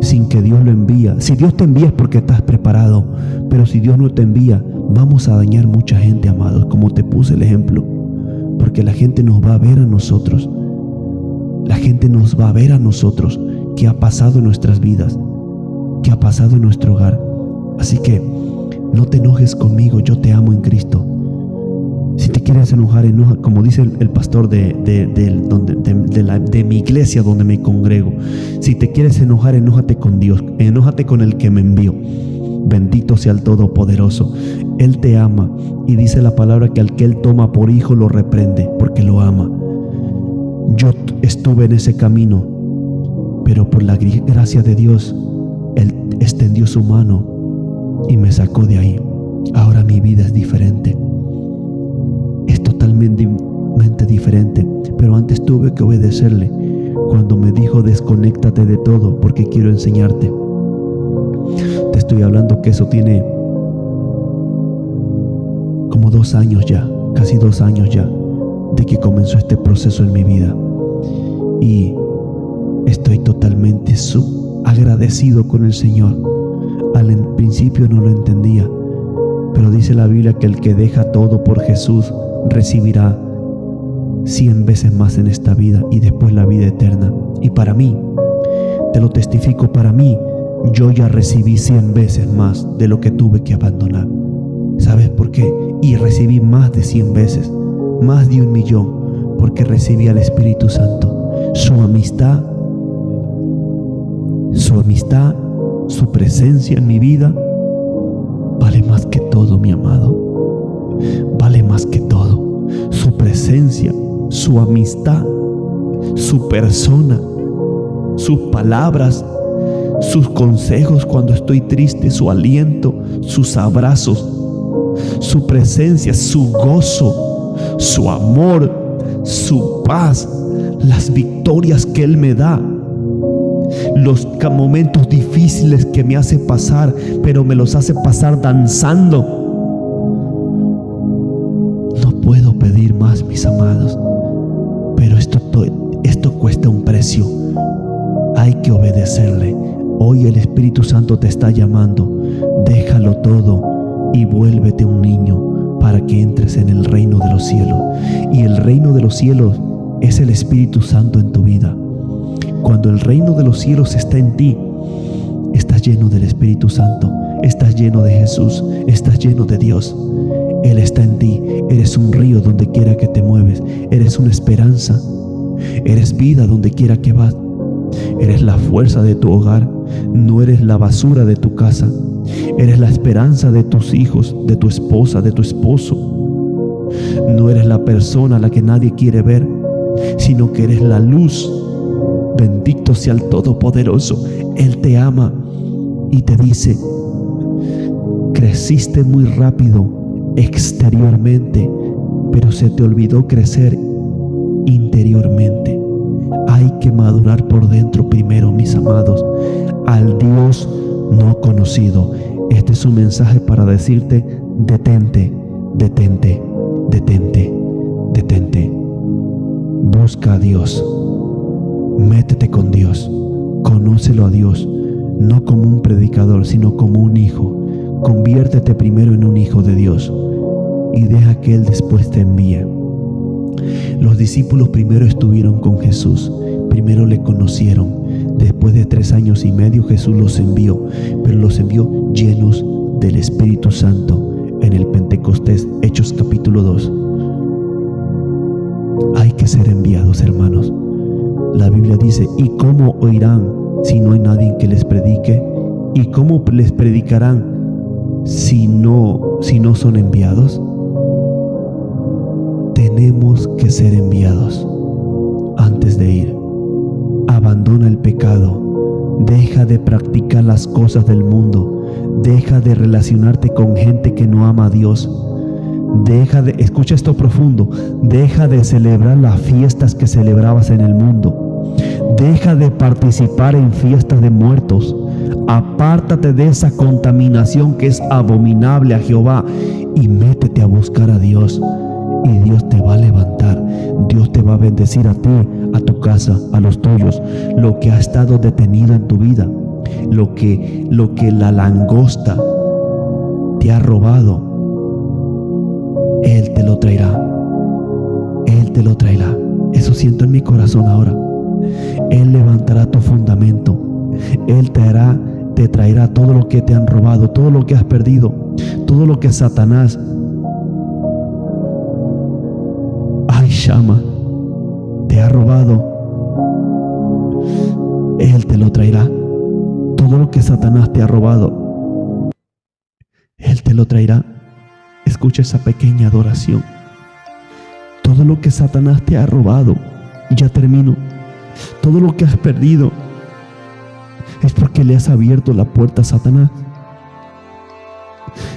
sin que Dios lo envía, si Dios te envía es porque estás preparado, pero si Dios no te envía, vamos a dañar mucha gente, amados, como te puse el ejemplo, porque la gente nos va a ver a nosotros. La gente nos va a ver a nosotros qué ha pasado en nuestras vidas, qué ha pasado en nuestro hogar. Así que no te enojes conmigo, yo te amo en Cristo. Si te quieres enojar, enoja, como dice el pastor de mi iglesia donde me congrego. Si te quieres enojar, enójate con Dios, enójate con el que me envió. Bendito sea el Todopoderoso. Él te ama, y dice la palabra que al que Él toma por hijo lo reprende, porque lo ama. Yo estuve en ese camino, pero por la gracia de Dios, Él extendió su mano y me sacó de ahí. Ahora mi vida es diferente. Es totalmente diferente, pero antes tuve que obedecerle cuando me dijo: desconéctate de todo porque quiero enseñarte. Te estoy hablando que eso tiene como 2 años ya, casi 2 años ya, de que comenzó este proceso en mi vida, y estoy totalmente agradecido con el Señor. Al principio no lo entendía, pero dice la Biblia que el que deja todo por Jesús recibirá 100 veces más en esta vida y después la vida eterna. Y para mí, te lo testifico, para mí, yo ya recibí 100 veces más de lo que tuve que abandonar. ¿Sabes por qué? Y recibí más de 100 veces, más de 1.000.000, porque recibí al Espíritu Santo. Su amistad, su presencia en mi vida vale más que todo, mi amado. Vale más que todo. Su presencia, su amistad, su persona, sus palabras, sus consejos cuando estoy triste, su aliento, sus abrazos, su presencia, su gozo, su amor, su paz, las victorias que Él me da, los momentos difíciles que me hace pasar, pero me los hace pasar danzando. No puedo pedir más, mis amados, pero esto cuesta un precio. Hay que obedecerle. Hoy el Espíritu Santo te está llamando. Déjalo todo y vuélvete un niño para que entres en el reino de los cielos. Y el reino de los cielos es el Espíritu Santo en tu vida. Cuando el reino de los cielos está en ti, estás lleno del Espíritu Santo, estás lleno de Jesús, estás lleno de Dios. Él está en ti. Eres un río donde quiera que te mueves. Eres una esperanza. Eres vida donde quiera que vas. Eres la fuerza de tu hogar. No eres la basura de tu casa. Eres la esperanza de tus hijos, de tu esposa, de tu esposo. No eres la persona a la que nadie quiere ver, sino que eres la luz. Bendito sea el Todopoderoso. Él te ama y te dice: creciste muy rápido exteriormente, pero se te olvidó crecer interiormente. Hay que madurar por dentro primero, mis amados, al Dios no conocido. Este es un mensaje para decirte: detente, detente, detente, detente. Busca a Dios. Métete con Dios. Conócelo a Dios, no como un predicador, sino como un hijo. Conviértete primero en un hijo de Dios y deja que Él después te envíe. Los discípulos primero estuvieron con Jesús, primero le conocieron, después después de 3 años y medio Jesús los envió, pero los envió llenos del Espíritu Santo en el Pentecostés, Hechos capítulo 2. Hay que ser enviados, hermanos. La Biblia dice: ¿y cómo oirán si no hay nadie que les predique? ¿Y cómo les predicarán si no son enviados? Tenemos que ser enviados antes de ir. Abandona el pecado. Deja de practicar las cosas del mundo. Deja de relacionarte con gente que no ama a Dios. Escucha esto profundo, deja de celebrar las fiestas que celebrabas en el mundo. Deja de participar en fiestas de muertos. Apártate de esa contaminación que es abominable a Jehová y métete a buscar a Dios. Y Dios te va a levantar. Dios te va a bendecir a ti, a tu casa, a los tuyos. Lo que ha estado detenido en tu vida, lo que la langosta te ha robado, Él te lo traerá. Él te lo traerá. Eso siento en mi corazón ahora. Él levantará tu fundamento. Él te traerá todo lo que te han robado, todo lo que has perdido, todo lo que Satanás, ay, Shama, te ha robado. Él te lo traerá. Todo lo que Satanás te ha robado, Él te lo traerá. Escucha esa pequeña adoración. Todo lo que Satanás te ha robado, ya termino. Todo lo que has perdido es porque le has abierto la puerta a Satanás.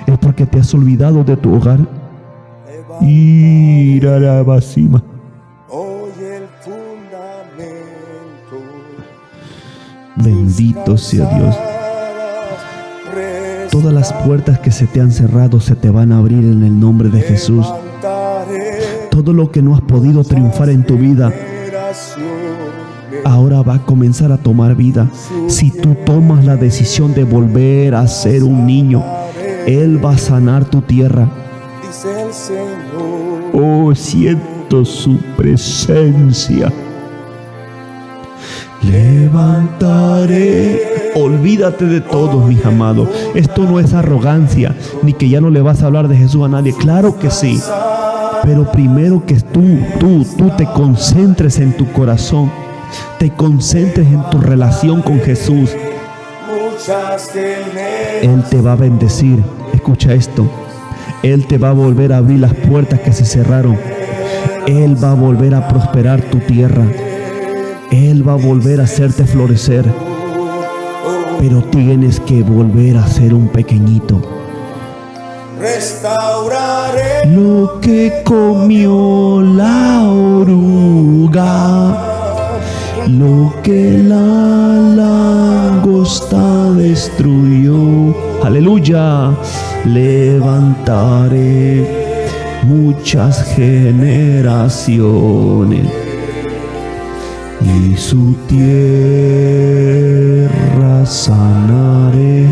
Es porque te has olvidado de tu hogar. Irarabasima. Bendito sea Dios. Todas las puertas que se te han cerrado se te van a abrir en el nombre de Jesús. Todo lo que no has podido triunfar en tu vida, ahora va a comenzar a tomar vida. Si tú tomas la decisión de volver a ser un niño, Él va a sanar tu tierra. Oh, siento su presencia. Levantaré. Olvídate de todo, mis amados. Esto no es arrogancia, ni que ya no le vas a hablar de Jesús a nadie. Claro que sí. Pero primero que tú te concentres en tu corazón, te concentres en tu relación con Jesús. Él te va a bendecir. Escucha esto. Él te va a volver a abrir las puertas que se cerraron. Él va a volver a prosperar tu tierra. Él va a volver a hacerte florecer. Pero tienes que volver a ser un pequeñito. Restauraré lo que comió la oruga, lo que la langosta destruyó. Aleluya. Levantaré muchas generaciones y su tierra sanaré.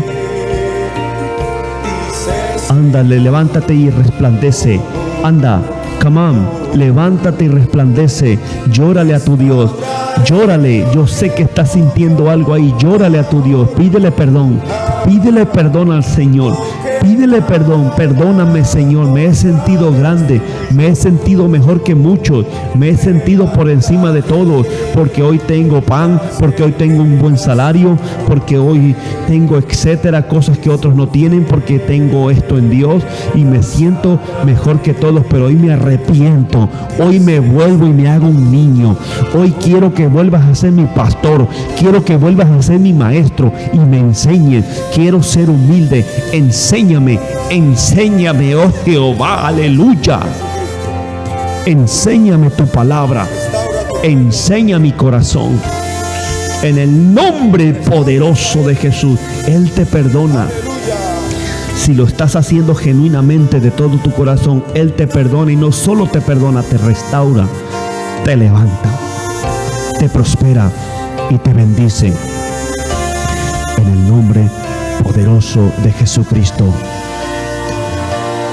Ándale, levántate y resplandece. Anda, come on, levántate y resplandece. Llórale a tu Dios. Llórale. Yo sé que estás sintiendo algo ahí. Llórale a tu Dios. Pídele perdón. Pídele perdón al Señor. Pídele perdón. Perdóname, Señor. Me he sentido grande. Me he sentido mejor que muchos. Me he sentido por encima de todos. Porque hoy tengo pan. Porque hoy tengo un buen salario. Porque hoy tengo etcétera. Cosas que otros no tienen. Porque tengo esto en Dios. Y me siento mejor que todos. Pero hoy me arrepiento. Hoy me vuelvo y me hago un niño. Hoy quiero que vuelvas a ser mi pastor. Quiero que vuelvas a ser mi maestro. Y me enseñes. Quiero ser humilde. Enséñame, oh Jehová, aleluya. Enséñame tu palabra. Enseña mi corazón. En el nombre poderoso de Jesús, Él te perdona. Si lo estás haciendo genuinamente de todo tu corazón, Él te perdona y no solo te perdona, te restaura, te levanta, te prospera y te bendice. En el nombre poderoso de Jesucristo.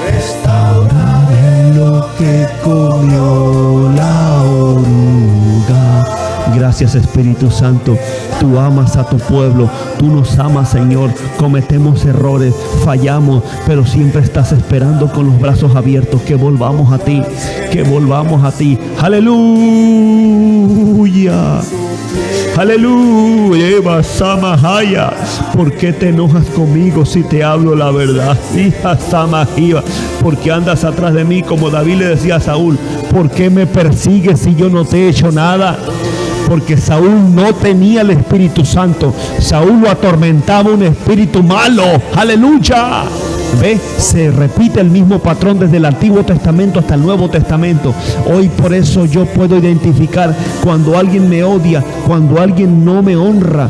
Restauraré lo que comió la oruga, Gracias, Espíritu Santo. Tú amas a tu pueblo, tú nos amas, Señor. Cometemos errores, fallamos, pero siempre estás esperando con los brazos abiertos que volvamos a ti, que volvamos a ti. Aleluya. Aleluya, Eva Samahaya. ¿Por qué te enojas conmigo si te hablo la verdad? Hija Samajiva, ¿por qué andas atrás de mí como David le decía a Saúl? ¿Por qué me persigues si yo no te he hecho nada? Porque Saúl no tenía el Espíritu Santo. Saúl lo atormentaba un espíritu malo. ¡Aleluya! ¿Ve? Se repite el mismo patrón desde el Antiguo Testamento hasta el Nuevo Testamento. Hoy por eso yo puedo identificar cuando alguien me odia, cuando alguien no me honra.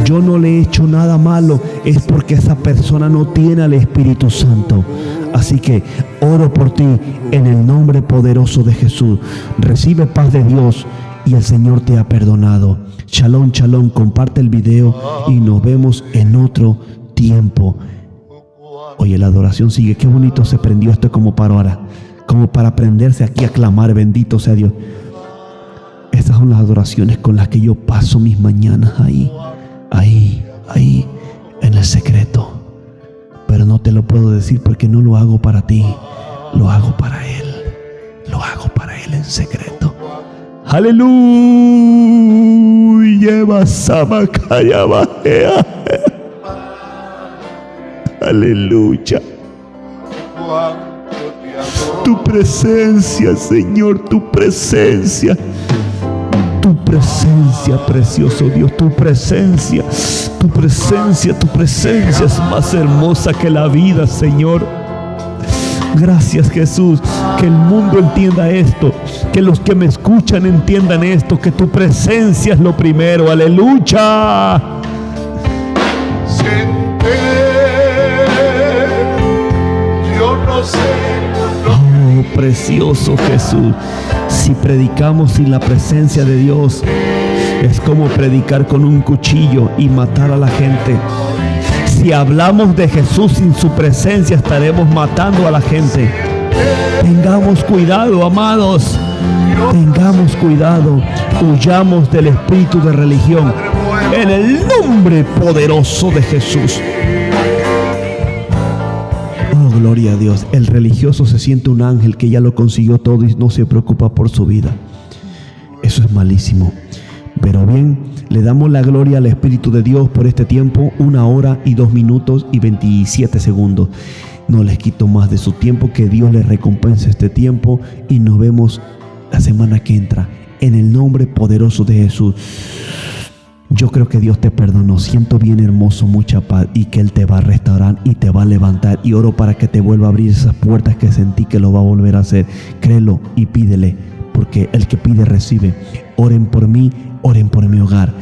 Yo no le he hecho nada malo, es porque esa persona no tiene al Espíritu Santo. Así que oro por ti en el nombre poderoso de Jesús. Recibe paz de Dios y el Señor te ha perdonado. Shalom, shalom. Comparte el video y nos vemos en otro tiempo. Oye, la adoración sigue. Qué bonito se prendió esto como para ahora, como para prenderse aquí a clamar. Bendito sea Dios. Estas son las adoraciones con las que yo paso mis mañanas ahí, en el secreto. Pero no te lo puedo decir porque no lo hago para ti, lo hago para Él. Lo hago para Él en secreto. Aleluya. Aleluya. Tu presencia, Señor, tu presencia. Tu presencia, precioso Dios, tu presencia es más hermosa que la vida, Señor. Gracias, Jesús. Que el mundo entienda esto, que los que me escuchan entiendan esto, que tu presencia es lo primero. Aleluya. Oh, precioso Jesús. Si predicamos sin la presencia de Dios, es como predicar con un cuchillo y matar a la gente. Si hablamos de Jesús sin su presencia, estaremos matando a la gente. Tengamos cuidado, amados. Tengamos cuidado. Huyamos del espíritu de religión en el nombre poderoso de Jesús. Oh, gloria a Dios. El religioso se siente un ángel que ya lo consiguió todo y no se preocupa por su vida. Eso es malísimo. Pero bien, le damos la gloria al Espíritu de Dios por este tiempo, 1 hora y 2 minutos y 27 segundos. No les quito más de su tiempo, que Dios les recompense este tiempo y nos vemos la semana que entra en el nombre poderoso de Jesús. Yo creo que Dios te perdonó, siento bien hermoso, mucha paz, y que Él te va a restaurar y te va a levantar, y oro para que te vuelva a abrir esas puertas que sentí que lo va a volver a hacer. Créelo y pídele, porque el que pide recibe. Oren por mí, oren por mi hogar.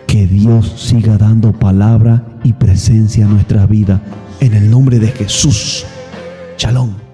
Que Dios siga dando palabra y presencia a nuestra vida en el nombre de Jesús. Shalom.